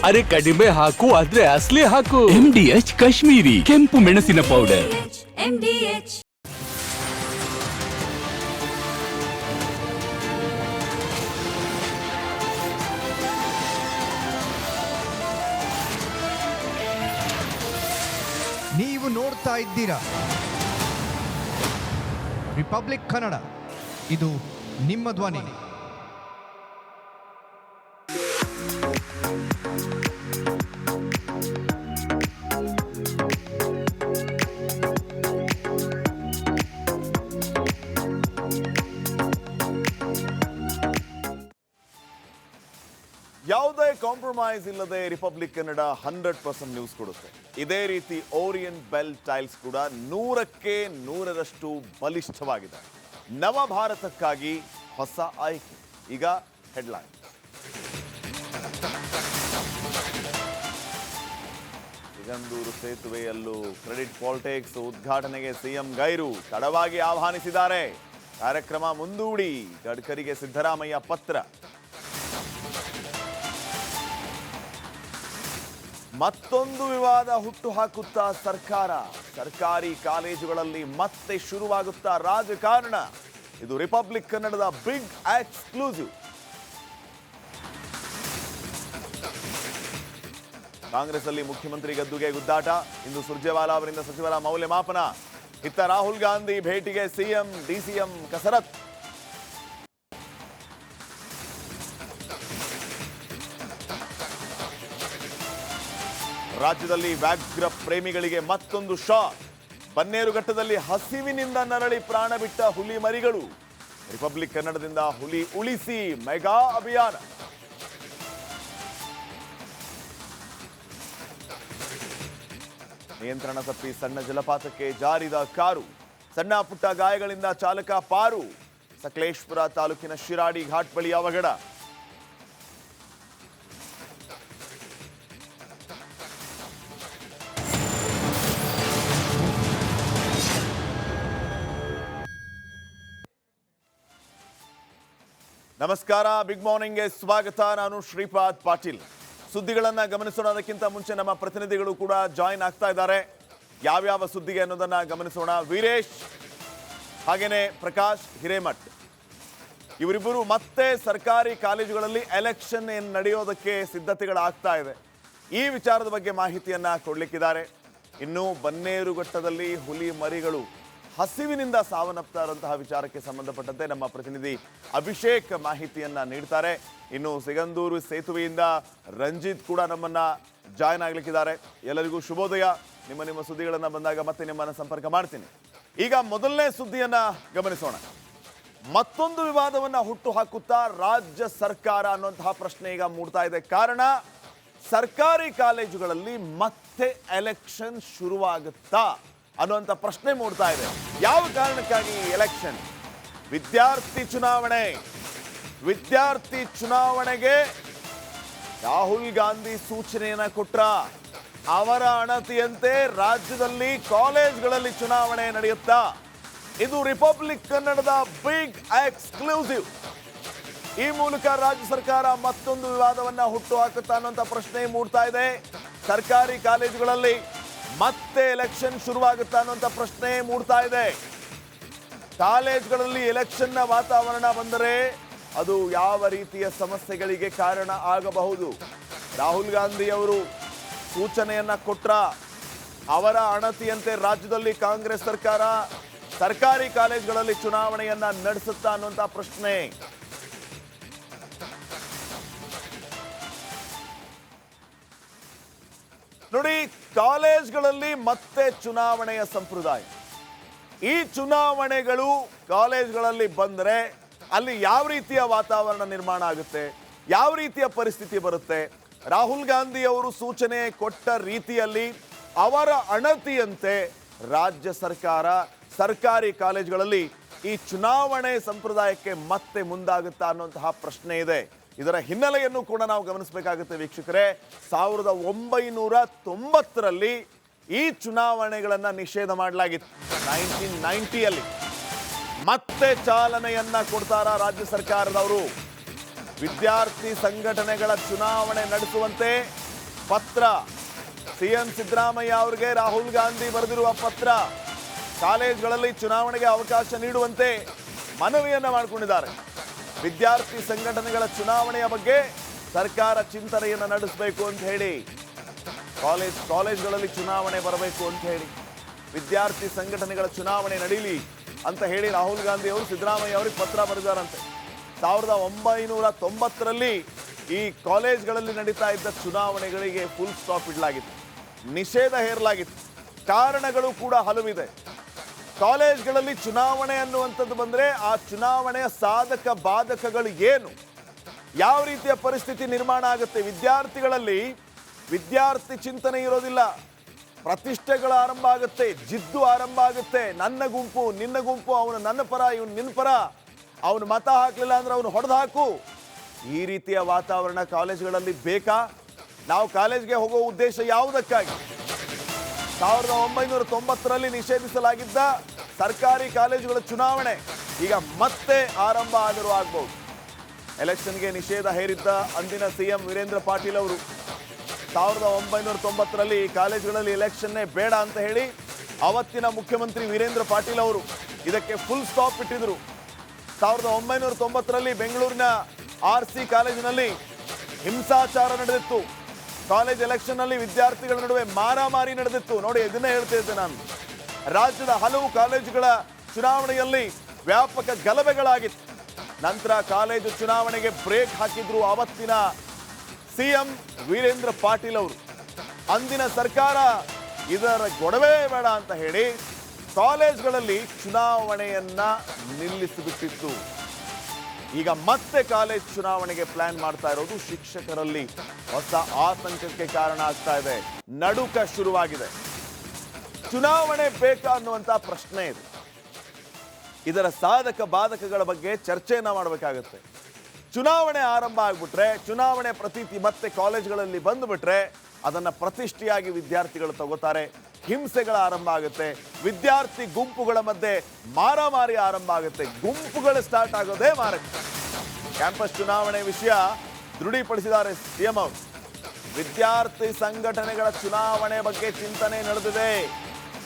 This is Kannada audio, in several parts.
ಅರೆ ಕಡಿಮೆ ಹಾಕು ಆದ್ರೆ ಅಸಲಿ ಹಾಕು. MDH ಕಾಶ್ಮೀರಿ ಕೆಂಪು ಮೆಣಸಿನ ಪೌಡರ್. MDH ನೀವು ನೋಡ್ತಾ ಇದ್ದೀರಾ ರಿಪಬ್ಲಿಕ್ ಕನ್ನಡ, ಇದು ನಿಮ್ಮ ಧ್ವನಿ. ಯಾವುದೇ ಕಾಂಪ್ರಮೈಸ್ ಇಲ್ಲದೆ ರಿಪಬ್ಲಿಕ್ ಕನ್ನಡ 100% ನ್ಯೂಸ್ ಕೊಡುತ್ತೆ. ಇದೇ ರೀತಿ ಓರಿಯಂಟ್ ಬೆಲ್ ಟೈಲ್ಸ್ ಕೂಡ 100ಕ್ಕೆ 100ರಷ್ಟು ಬಲಿಷ್ಠವಾಗಿದೆ. ನವ ಭಾರತಕ್ಕಾಗಿ ಹೊಸ ಆಯ್ಕೆ. ಈಗ ಹೆಡ್ಲೈನ್. ಸಿಗಂದೂರು ಸೇತುವೆಯಲ್ಲೂ ಕ್ರೆಡಿಟ್ ಪಾಲಿಟಿಕ್ಸ್. ಉದ್ಘಾಟನೆಗೆ ಸಿಎಂ ಗೈರು, ತಡವಾಗಿ ಆಹ್ವಾನಿಸಿದ್ದಾರೆ. ಕಾರ್ಯಕ್ರಮ ಮುಂದೂಡಿ ಗಡ್ಕರಿಗೆ ಸಿದ್ದರಾಮಯ್ಯ ಪತ್ರ. ಮತ್ತೊಂದು ವಿವಾದ ಹುಟ್ಟು ಹಾಕುತ್ತಾ ಸರ್ಕಾರ. ಸರ್ಕಾರಿ ಕಾಲೇಜುಗಳಲ್ಲಿ ಮತ್ತೆ ಶುರುವಾಗುತ್ತಾ ರಾಜಕಾರಣ. ಇದು ರಿಪಬ್ಲಿಕ್ ಕನ್ನಡದ ಬಿಗ್ ಎಕ್ಸ್ಕ್ಲೂಸಿವ್. ಕಾಂಗ್ರೆಸ್ ಅಲ್ಲಿ ಮುಖ್ಯಮಂತ್ರಿ ಗದ್ದುಗೆ ಗುದ್ದಾಟ. ಇಂದು ಸುರ್ಜೇವಾಲಾ ಅವರಿಂದ ಸಚಿವರ ಮೌಲ್ಯಮಾಪನ. ಇತ್ತ ರಾಹುಲ್ ಗಾಂಧಿ ಭೇಟಿಗೆ ಸಿಎಂ ಡಿಸಿಎಂ ಕಸರತ್. ರಾಜ್ಯದಲ್ಲಿ ವ್ಯಾಘ್ರ ಪ್ರೇಮಿಗಳಿಗೆ ಮತ್ತೊಂದು ಶಾಕ್. ಬನ್ನೇರುಘಟ್ಟದಲ್ಲಿ ಹಸಿವಿನಿಂದ ನರಳಿ ಪ್ರಾಣ ಬಿಟ್ಟ ಹುಲಿ ಮರಿಗಳು. ರಿಪಬ್ಲಿಕ್ ಕನ್ನಡದಿಂದ ಹುಲಿ ಉಳಿಸಿ ಮೆಗಾ ಅಭಿಯಾನ. ನಿಯಂತ್ರಣ ತಪ್ಪಿ ಸಣ್ಣ ಜಲಪಾತಕ್ಕೆ ಜಾರಿದ ಕಾರು. ಸಣ್ಣ ಪುಟ್ಟ ಗಾಯಗಳಿಂದ ಚಾಲಕ ಪಾರು. ಸಕಲೇಶ್ಪುರ ತಾಲೂಕಿನ ಶಿರಾಡಿ ಘಾಟ್ ಬಳಿ ಅವಘಡ. ನಮಸ್ಕಾರ, ಬಿಗ್ ಮಾರ್ನಿಂಗ್ಗೆ ಸ್ವಾಗತ. ನಾನು ಶ್ರೀಪಾದ್ ಪಾಟೀಲ್. ಸುದ್ದಿಗಳನ್ನ ಗಮನಿಸೋಣ. ಅದಕ್ಕಿಂತ ಮುಂಚೆ ನಮ್ಮ ಪ್ರತಿನಿಧಿಗಳು ಕೂಡ ಜಾಯಿನ್ ಆಗ್ತಾ ಇದ್ದಾರೆ. ಯಾವ್ಯಾವ ಸುದ್ದಿಗೆ ಅನ್ನೋದನ್ನ ಗಮನಿಸೋಣ. ವೀರೇಶ್ ಹಾಗೇನೆ ಪ್ರಕಾಶ್ ಹಿರೇಮಠ್ ಇವರಿಬ್ಬರು ಮತ್ತೆ ಸರ್ಕಾರಿ ಕಾಲೇಜುಗಳಲ್ಲಿ ಎಲೆಕ್ಷನ್ ನಡೆಯೋದಕ್ಕೆ ಸಿದ್ಧತೆಗಳಾಗ್ತಾ ಇದೆ. ಈ ವಿಚಾರದ ಬಗ್ಗೆ ಮಾಹಿತಿಯನ್ನ ಕೊಡ್ಲಿಕ್ಕಿದ್ದಾರೆ. ಇನ್ನು ಬನ್ನೇರುಘಟ್ಟದಲ್ಲಿ ಹುಲಿ ಮರಿಗಳು ಹಸಿವಿನಿಂದ ಸಾವನ್ನಪ್ತಾ ಇರುವಂತಹ ವಿಚಾರಕ್ಕೆ ಸಂಬಂಧಪಟ್ಟಂತೆ ನಮ್ಮ ಪ್ರತಿನಿಧಿ ಅಭಿಷೇಕ್ ಮಾಹಿತಿಯನ್ನ ನೀಡ್ತಾರೆ. ಇನ್ನು ಸಿಗಂದೂರು ಸೇತುವೆಯಿಂದ ರಂಜಿತ್ ಕೂಡ ನಮ್ಮನ್ನ ಜಾಯ್ನ್ ಆಗ್ಲಿಕ್ಕಿದ್ದಾರೆ. ಎಲ್ಲರಿಗೂ ಶುಭೋದಯ. ನಿಮ್ಮ ಸುದ್ದಿಗಳನ್ನ ಬಂದಾಗ ಮತ್ತೆ ನಿಮ್ಮನ್ನ ಸಂಪರ್ಕ ಮಾಡ್ತೀನಿ. ಈಗ ಮೊದಲನೇ ಸುದ್ದಿಯನ್ನ ಗಮನಿಸೋಣ. ಮತ್ತೊಂದು ವಿವಾದವನ್ನ ಹುಟ್ಟು ಹಾಕುತ್ತಾ ರಾಜ್ಯ ಸರ್ಕಾರ ಅನ್ನುವಂತಹ ಪ್ರಶ್ನೆ ಈಗ ಮೂಡ್ತಾ ಇದೆ. ಕಾರಣ, ಸರ್ಕಾರಿ ಕಾಲೇಜುಗಳಲ್ಲಿ ಮತ್ತೆ ಎಲೆಕ್ಷನ್ ಶುರುವಾಗುತ್ತಾ ಅನ್ನುವಂಥ ಪ್ರಶ್ನೆ ಮೂಡ್ತಾ ಇದೆ. ಯಾವ ಕಾರಣಕ್ಕಾಗಿ ಎಲೆಕ್ಷನ್? ವಿದ್ಯಾರ್ಥಿ ಚುನಾವಣೆಗೆ ರಾಹುಲ್ ಗಾಂಧಿ ಸೂಚನೆಯನ್ನ ಕೊಟ್ರ. ಅವರ ಅಣತಿಯಂತೆ ರಾಜ್ಯದಲ್ಲಿ ಕಾಲೇಜ್ಗಳಲ್ಲಿ ಚುನಾವಣೆ ನಡೆಯುತ್ತಾ? ಇದು ರಿಪಬ್ಲಿಕ್ ಕನ್ನಡದ ಬಿಗ್ ಎಕ್ಸ್ಕ್ಲೂಸಿವ್. ಈ ಮೂಲಕ ರಾಜ್ಯ ಸರ್ಕಾರ ಮತ್ತೊಂದು ವಿವಾದವನ್ನ ಹುಟ್ಟು ಹಾಕುತ್ತಾ ಅನ್ನುವಂಥ ಪ್ರಶ್ನೆ ಮೂಡ್ತಾ ಇದೆ. ಸರ್ಕಾರಿ ಕಾಲೇಜುಗಳಲ್ಲಿ ಮತ್ತೆ ಎಲೆಕ್ಷನ್ ಶುರುವಾಗುತ್ತಾ ಅನ್ನುವಂಥ ಪ್ರಶ್ನೆ ಮೂಡ್ತಾ ಇದೆ. ಕಾಲೇಜ್ಗಳಲ್ಲಿ ಎಲೆಕ್ಷನ್ನ ವಾತಾವರಣ ಬಂದರೆ ಅದು ಯಾವ ರೀತಿಯ ಸಮಸ್ಯೆಗಳಿಗೆ ಕಾರಣ ಆಗಬಹುದು? ರಾಹುಲ್ ಗಾಂಧಿ ಅವರು ಸೂಚನೆಯನ್ನ ಕೊಟ್ರ. ಅವರ ಅಣತಿಯಂತೆ ರಾಜ್ಯದಲ್ಲಿ ಕಾಂಗ್ರೆಸ್ ಸರ್ಕಾರ ಸರ್ಕಾರಿ ಕಾಲೇಜ್ಗಳಲ್ಲಿ ಚುನಾವಣೆಯನ್ನ ನಡೆಸುತ್ತಾ ಅನ್ನುವಂಥ ಪ್ರಶ್ನೆ. ನೋಡಿ, ಕಾಲೇಜ್ಗಳಲ್ಲಿ ಮತ್ತೆ ಚುನಾವಣೆಯ ಸಂಪ್ರದಾಯ. ಈ ಚುನಾವಣೆಗಳು ಕಾಲೇಜ್ಗಳಲ್ಲಿ ಬಂದರೆ ಅಲ್ಲಿ ಯಾವ ರೀತಿಯ ವಾತಾವರಣ ನಿರ್ಮಾಣ ಆಗುತ್ತೆ, ಯಾವ ರೀತಿಯ ಪರಿಸ್ಥಿತಿ ಬರುತ್ತೆ? ರಾಹುಲ್ ಗಾಂಧಿ ಅವರು ಸೂಚನೆ ಕೊಟ್ಟ ರೀತಿಯಲ್ಲಿ ಅವರ ಅಣತಿಯಂತೆ ರಾಜ್ಯ ಸರ್ಕಾರ ಸರ್ಕಾರಿ ಕಾಲೇಜುಗಳಲ್ಲಿ ಈ ಚುನಾವಣೆ ಸಂಪ್ರದಾಯಕ್ಕೆ ಮತ್ತೆ ಮುಂದಾಗುತ್ತಾ ಅನ್ನುವಂತಹ ಪ್ರಶ್ನೆ ಇದೆ. ಇದರ ಹಿನ್ನೆಲೆಯನ್ನು ಕೂಡ ನಾವು ಗಮನಿಸಬೇಕಾಗುತ್ತೆ ವೀಕ್ಷಕರೇ. 1990ರಲ್ಲಿ ಈ ಚುನಾವಣೆಗಳನ್ನು ನಿಷೇಧ ಮಾಡಲಾಗಿತ್ತು. 1990ಯಲ್ಲಿ ಮತ್ತೆ ಚಾಲನೆಯನ್ನ ಕೊಡ್ತಾರ ರಾಜ್ಯ ಸರ್ಕಾರದವರು. ವಿದ್ಯಾರ್ಥಿ ಸಂಘಟನೆಗಳ ಚುನಾವಣೆ ನಡೆಸುವಂತೆ ಪತ್ರ, ಸಿಎಂ ಸಿದ್ದರಾಮಯ್ಯ ಅವರಿಗೆ ರಾಹುಲ್ ಗಾಂಧಿ ಬರೆದಿರುವ ಪತ್ರ, ಕಾಲೇಜ್ಗಳಲ್ಲಿ ಚುನಾವಣೆಗೆ ಅವಕಾಶ ನೀಡುವಂತೆ ಮನವಿಯನ್ನ ಮಾಡಿಕೊಂಡಿದ್ದಾರೆ. ವಿದ್ಯಾರ್ಥಿ ಸಂಘಟನೆಗಳ ಚುನಾವಣೆಯ ಬಗ್ಗೆ ಸರ್ಕಾರ ಚಿಂತನೆಯನ್ನು ನಡೆಸಬೇಕು ಅಂತ ಹೇಳಿ, ಕಾಲೇಜ್ಗಳಲ್ಲಿ ಚುನಾವಣೆ ಬರಬೇಕು ಅಂತ ಹೇಳಿ, ವಿದ್ಯಾರ್ಥಿ ಸಂಘಟನೆಗಳ ಚುನಾವಣೆ ನಡೀಲಿ ಅಂತ ಹೇಳಿ ರಾಹುಲ್ ಗಾಂಧಿ ಅವರು ಸಿದ್ದರಾಮಯ್ಯ ಅವರಿಗೆ ಪತ್ರ ಬರೆದಿದ್ದಾರಂತೆ. 1990ರಲ್ಲಿ ಈ ಕಾಲೇಜ್ಗಳಲ್ಲಿ ನಡೀತಾ ಇದ್ದ ಚುನಾವಣೆಗಳಿಗೆ ಫುಲ್ ಸ್ಟಾಪ್ ಇಡಲಾಗಿತ್ತು, ನಿಷೇಧ ಹೇರಲಾಗಿತ್ತು. ಕಾರಣಗಳು ಕೂಡ ಹಲವಿದೆ. ಕಾಲೇಜ್ಗಳಲ್ಲಿ ಚುನಾವಣೆ ಅನ್ನುವಂಥದ್ದು ಬಂದರೆ ಆ ಚುನಾವಣೆಯ ಸಾಧಕ ಬಾಧಕಗಳು ಏನು, ಯಾವ ರೀತಿಯ ಪರಿಸ್ಥಿತಿ ನಿರ್ಮಾಣ ಆಗುತ್ತೆ. ವಿದ್ಯಾರ್ಥಿಗಳಲ್ಲಿ ವಿದ್ಯಾರ್ಥಿ ಚಿಂತನೆ ಇರೋದಿಲ್ಲ, ಪ್ರತಿಷ್ಠೆಗಳು ಆರಂಭ ಆಗುತ್ತೆ, ಜಿದ್ದು ಆರಂಭ ಆಗುತ್ತೆ. ನನ್ನ ಗುಂಪು ನಿನ್ನ ಗುಂಪು, ಅವನು ನನ್ನ ಪರ ಇವನು ನಿನ್ನ ಪರ, ಅವನು ಮತ ಹಾಕಲಿಲ್ಲ ಅಂದ್ರೆ ಅವನು ಹೊಡೆದು ಹಾಕು. ಈ ರೀತಿಯ ವಾತಾವರಣ ಕಾಲೇಜ್ಗಳಲ್ಲಿ ಬೇಕಾ? ನಾವು ಕಾಲೇಜ್ಗೆ ಹೋಗೋ ಉದ್ದೇಶ ಯಾವುದಕ್ಕಾಗಿ? 1990ರಲ್ಲಿ ನಿಷೇಧಿಸಲಾಗಿದ್ದ ಸರ್ಕಾರಿ ಕಾಲೇಜುಗಳ ಚುನಾವಣೆ ಈಗ ಮತ್ತೆ ಆರಂಭ ಆದರೂ ಆಗ್ಬಹುದು. ಎಲೆಕ್ಷನ್ಗೆ ನಿಷೇಧ ಹೇರಿದ್ದ ಅಂದಿನ ಸಿಎಂ ವೀರೇಂದ್ರ ಪಾಟೀಲ್ ಅವರು 1990ರಲ್ಲಿ ಕಾಲೇಜುಗಳಲ್ಲಿ ಎಲೆಕ್ಷನ್ನೇ ಬೇಡ ಅಂತ ಹೇಳಿ ಅವತ್ತಿನ ಮುಖ್ಯಮಂತ್ರಿ ವೀರೇಂದ್ರ ಪಾಟೀಲ್ ಅವರು ಇದಕ್ಕೆ ಫುಲ್ ಸ್ಟಾಪ್ ಇಟ್ಟಿದ್ರು. 1990ರಲ್ಲಿ ಬೆಂಗಳೂರಿನ RC ಕಾಲೇಜಿನಲ್ಲಿ ಹಿಂಸಾಚಾರ ನಡೆದಿತ್ತು. ಕಾಲೇಜ್ ಎಲೆಕ್ಷನ್ ನಲ್ಲಿ ವಿದ್ಯಾರ್ಥಿಗಳ ನಡುವೆ ಮಾರಾಮಾರಿ ನಡೆದಿತ್ತು. ನೋಡಿ, ಇದನ್ನೇ ಹೇಳ್ತಾ ಇದ್ದೆ ನಾನು. ರಾಜ್ಯದ ಹಲವು ಕಾಲೇಜುಗಳ ಚುನಾವಣೆಯಲ್ಲಿ ವ್ಯಾಪಕ ಗಲಭೆಗಳಾಗಿತ್ತು. ನಂತರ ಕಾಲೇಜು ಚುನಾವಣೆಗೆ ಬ್ರೇಕ್ ಹಾಕಿದ್ರು ಅವತ್ತಿನ ಸಿಎಂ ವೀರೇಂದ್ರ ಪಾಟೀಲ್ ಅವರು. ಅಂದಿನ ಸರ್ಕಾರ ಇದರ ಗೊಡವೆ ಬೇಡ ಅಂತ ಹೇಳಿ ಕಾಲೇಜ್ಗಳಲ್ಲಿ ಚುನಾವಣೆಯನ್ನ ನಿಲ್ಲಿಸಿಬಿಟ್ಟಿತ್ತು. ಈಗ ಮತ್ತೆ ಕಾಲೇಜ್ ಚುನಾವಣೆಗೆ ಪ್ಲಾನ್ ಮಾಡ್ತಾ ಇರೋದು ಶಿಕ್ಷಕರಲ್ಲಿ ಹೊಸ ಆತಂಕಕ್ಕೆ ಕಾರಣ ಆಗ್ತಾ ಇದೆ. ನಡುಕ ಶುರುವಾಗಿದೆ. ಚುನಾವಣೆ ಬೇಕಾ ಅನ್ನುವಂಥ ಪ್ರಶ್ನೆ ಇದೆ. ಇದರ ಸಾಧಕ ಬಾಧಕಗಳ ಬಗ್ಗೆ ಚರ್ಚೆಯನ್ನ ಮಾಡಬೇಕಾಗತ್ತೆ. ಚುನಾವಣೆ ಆರಂಭ ಆಗ್ಬಿಟ್ರೆ, ಚುನಾವಣೆ ಪ್ರತೀತಿ ಮತ್ತೆ ಕಾಲೇಜ್ಗಳಲ್ಲಿ ಬಂದುಬಿಟ್ರೆ ಅದನ್ನ ಪ್ರತಿಷ್ಠೆಯಾಗಿ ವಿದ್ಯಾರ್ಥಿಗಳು ತಗೋತಾರೆ. ಹಿಂಸೆಗಳ ಆರಂಭ ಆಗುತ್ತೆ. ವಿದ್ಯಾರ್ಥಿ ಗುಂಪುಗಳ ಮಧ್ಯೆ ಮಾರಾಮಾರಿ ಆರಂಭ ಆಗುತ್ತೆ. ಗುಂಪುಗಳು ಸ್ಟಾರ್ಟ್ ಆಗೋದೇ ಮಾರಕ್ಕೆ. ಕ್ಯಾಂಪಸ್ ಚುನಾವಣೆ ವಿಷಯ ದೃಢೀಪಡಿಸಿದ್ದಾರೆ ಸಿಎಂ ಅವರು. ವಿದ್ಯಾರ್ಥಿ ಸಂಘಟನೆಗಳ ಚುನಾವಣೆ ಬಗ್ಗೆ ಚಿಂತನೆ ನಡೆದಿದೆ.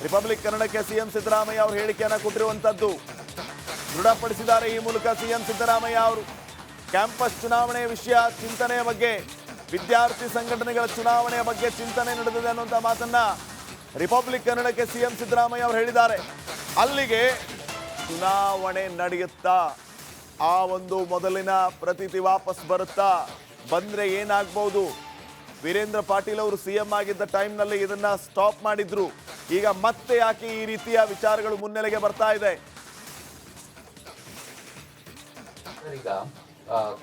ರಿಪಬ್ಲಿಕ್ ಕನ್ನಡಕ್ಕೆ ಸಿಎಂ ಸಿದ್ದರಾಮಯ್ಯ ಅವರು ಹೇಳಿಕೆಯನ್ನು ಕೊಟ್ಟಿರುವಂತದ್ದು ದೃಢಪಡಿಸಿದ್ದಾರೆ. ಈ ಮೂಲಕ ಸಿಎಂ ಸಿದ್ದರಾಮಯ್ಯ ಅವರು ಕ್ಯಾಂಪಸ್ ಚುನಾವಣೆ ವಿಷಯ ಚಿಂತನೆಯ ಬಗ್ಗೆ, ವಿದ್ಯಾರ್ಥಿ ಸಂಘಟನೆಗಳ ಚುನಾವಣೆಯ ಬಗ್ಗೆ ಚಿಂತನೆ ನಡೆದಿದೆ ಅನ್ನುವಂಥ ಮಾತನ್ನ ರಿಪಬ್ಲಿಕ್ ಕನ್ನಡಕ್ಕೆ ಸಿಎಂ ಸಿದ್ದರಾಮಯ್ಯ ಅವರು ಹೇಳಿದ್ದಾರೆ. ಅಲ್ಲಿಗೆ ಚುನಾವಣೆ ನಡೆಯುತ್ತಾ, ಆ ಒಂದು ಮೊದಲಿನ ಪ್ರತೀತಿ ವಾಪಸ್ ಬರುತ್ತಾ? ಬಂದ್ರೆ ಏನಾಗಬಹುದು? ವೀರೇಂದ್ರ ಪಾಟೀಲ್ ಅವರು ಸಿಎಂ ಆಗಿದ್ದ ಟೈಮ್ನಲ್ಲಿ ಇದನ್ನ ಸ್ಟಾಪ್ ಮಾಡಿದ್ರು. ಈಗ ಮತ್ತೆ ಯಾಕೆ ಈ ರೀತಿಯ ವಿಚಾರಗಳು ಮುನ್ನೆಲೆಗೆ ಬರ್ತಾ ಇದೆ? ಈಗ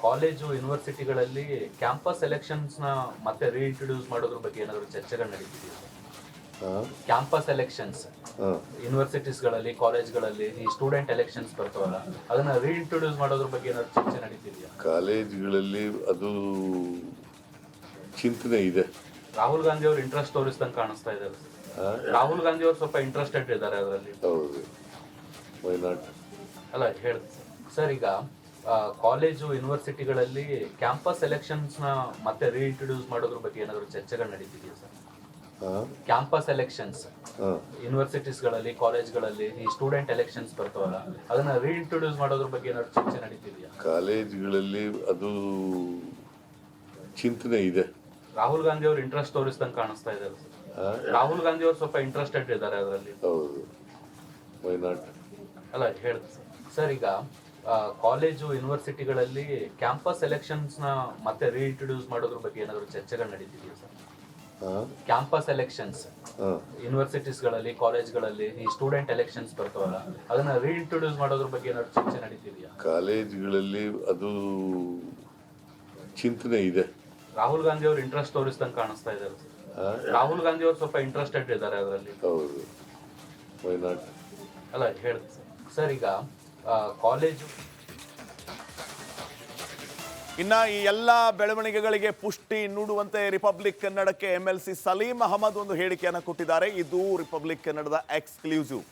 ಕಾಲೇಜು ಯೂನಿವರ್ಸಿಟಿಗಳಲ್ಲಿ ಕ್ಯಾಂಪಸ್ ಎಲೆಕ್ಷನ್ಸ್ ನ ಮತ್ತೆ ರೀಇಂಟ್ರೊಡ್ಯೂಸ್ ಮಾಡೋದ್ರ ಬಗ್ಗೆ ಏನಾದರೂ ಚರ್ಚೆಗಳು ನಡೀತಿದೆಯಾ? ಕ್ಯಾಂಪಸ್ ಎಲೆಕ್ಷನ್ಸ್ ಯೂನಿವರ್ಸಿಟೀಸ್ಗಳಲ್ಲಿ, ಕಾಲೇಜ್ಗಳಲ್ಲಿ ಈ ಸ್ಟೂಡೆಂಟ್ ಎಲೆಕ್ಷನ್ಸ್ ಬರ್ತಾವಲ್ಲ, ಅದನ್ನ ರೀಇಂಟ್ರೊಡ್ಯೂಸ್ ಮಾಡೋದ್ರ ಬಗ್ಗೆ ಏನಾದ್ರು ಚರ್ಚೆ ನಡೀತಿದೆಯಾ? ಕಾಲೇಜ್ಗಳಲ್ಲಿ ಅದು ಚಿಂತನೆ ಇದೆ. ರಾಹುಲ್ ಗಾಂಧಿ ಅವರು ಇಂಟ್ರೆಸ್ಟ್ ತೋರಿಸ್ದಂಗೆ ಕಾಣಿಸ್ತಾ ಇದ್ದಾರೆ. ರಾಹುಲ್ ಗಾಂಧಿ ಅವರು ಸ್ವಲ್ಪ ಇಂಟ್ರೆಸ್ಟೆಡ್ ಇದ್ದಾರೆ ಅದರಲ್ಲಿ. ಹೌದು, ವೈ ನಾಟ್? ಅಲ್ಲ ಹೇಳ ಸರ್, ಈಗ ಕಾಲೇಜು ಯೂನಿವರ್ಸಿಟಿಗಳಲ್ಲಿ ಕ್ಯಾಂಪಸ್ ಎಲೆಕ್ಷನ್ಸ್ ನ ಮತ್ತೆ ರೀಇಂಟ್ರೊಡ್ಯೂಸ್ ಮಾಡೋದ್ರ ಬಗ್ಗೆ ಏನಾದ್ರು ಚರ್ಚೆಗಳು ನಡೀತಿದೆಯಾ ಸರ್? ಕ್ಯಾಂಪಸ್ ಎಲೆಕ್ಷನ್ಸ್ ಯೂನಿವರ್ಸಿಟೀಸ್ಗಳಲ್ಲಿ, ಕಾಲೇಜ್ಗಳಲ್ಲಿ ಈ ಸ್ಟೂಡೆಂಟ್ ಎಲೆಕ್ಷನ್ಸ್ ಬರ್ತಾವಲ್ಲ, ಅದನ್ನ ರೀಇಂಟ್ರೊಡ್ಯೂಸ್ ಮಾಡೋದ್ರ ಬಗ್ಗೆ ಏನಾದ್ರು ಚರ್ಚೆ ನಡೀತಿದೆಯಾ? ಕಾಲೇಜ್ಗಳಲ್ಲಿ ಅದು ಚಿಂತನೆ ಇದೆ. ರಾಹುಲ್ ಗಾಂಧಿ ಅವರು ಇಂಟ್ರೆಸ್ಟ್ ತೋರಿಸ್ದಂಗೆ ಕಾಣಿಸ್ತಾ ಇದ್ದಾರೆ. ರಾಹುಲ್ ಗಾಂಧಿ ಅವರು ಸ್ವಲ್ಪ ಇಂಟ್ರೆಸ್ಟೆಡ್ ಇದ್ದಾರೆ ಅದರಲ್ಲಿ. ಹೌದು, ವೈ ನಾಟ್? ಅಲ್ಲ ಹೇಳ ಸರ್, ಈಗ ಕಾಲೇಜು ಯೂನಿವರ್ಸಿಟಿಗಳಲ್ಲಿ ಕ್ಯಾಂಪಸ್ ಎಲೆಕ್ಷನ್ಸ್ ನ ಮತ್ತೆ ರೀಇಂಟ್ರೊಡ್ಯೂಸ್ ಮಾಡೋದ್ರ ಬಗ್ಗೆ ಏನಾದ್ರು ಚರ್ಚೆಗಳು ನಡೀತಿದೆಯಾ ಸರ್? ಕ್ಯಾಂಪಸ್ ಎಲೆಕ್ಷನ್ಸ್ ಯೂನಿವರ್ಸಿಟೀಸ್ಗಳಲ್ಲಿ, ಕಾಲೇಜ್ಗಳಲ್ಲಿ ಈ ಸ್ಟೂಡೆಂಟ್ ಎಲೆಕ್ಷನ್ಸ್ ಬರ್ತಾವಲ್ಲ, ಅದನ್ನ ರೀಇಂಟ್ರೊಡ್ಯೂಸ್ ಮಾಡೋದ್ರ ಬಗ್ಗೆ ಏನಾದ್ರು ಚರ್ಚೆ ನಡೀತಿದೆಯಾ? ಕಾಲೇಜ್ಗಳಲ್ಲಿ ಅದು ಚಿಂತನೆ ಇದೆ. ರಾಹುಲ್ ಗಾಂಧಿ ಅವರು ಇಂಟ್ರೆಸ್ಟ್ ತೋರಿಸ್ದಂಗೆ ಕಾಣಿಸ್ತಾ ಇದ್ದಾರೆ. ರಾಹುಲ್ ಗಾಂಧಿ ಅವರು ಸ್ವಲ್ಪ ಇಂಟ್ರೆಸ್ಟೆಡ್ ಇದ್ದಾರೆ ಅದರಲ್ಲಿ. ಹೌದು, ವೈ ನಾಟ್? ಅಲ್ಲ ಹೇಳ ಸರ್, ಈಗ ಕಾಲೇಜು ಇನ್ನ ಈ ಎಲ್ಲ ಬೆಳವಣಿಗೆಗಳಿಗೆ ಪುಷ್ಟಿ ನೀಡುವಂತೆ ರಿಪಬ್ಲಿಕ್ ಕನ್ನಡಕ್ಕೆ MLC ಸಲೀಂ ಅಹಮದ್ ಒಂದು ಹೇಳಿಕೆಯನ್ನು ಕೊಟ್ಟಿದ್ದಾರೆ. ಇದು ರಿಪಬ್ಲಿಕ್ ಕನ್ನಡದ ಎಕ್ಸ್ಕ್ಲೂಸಿವ್.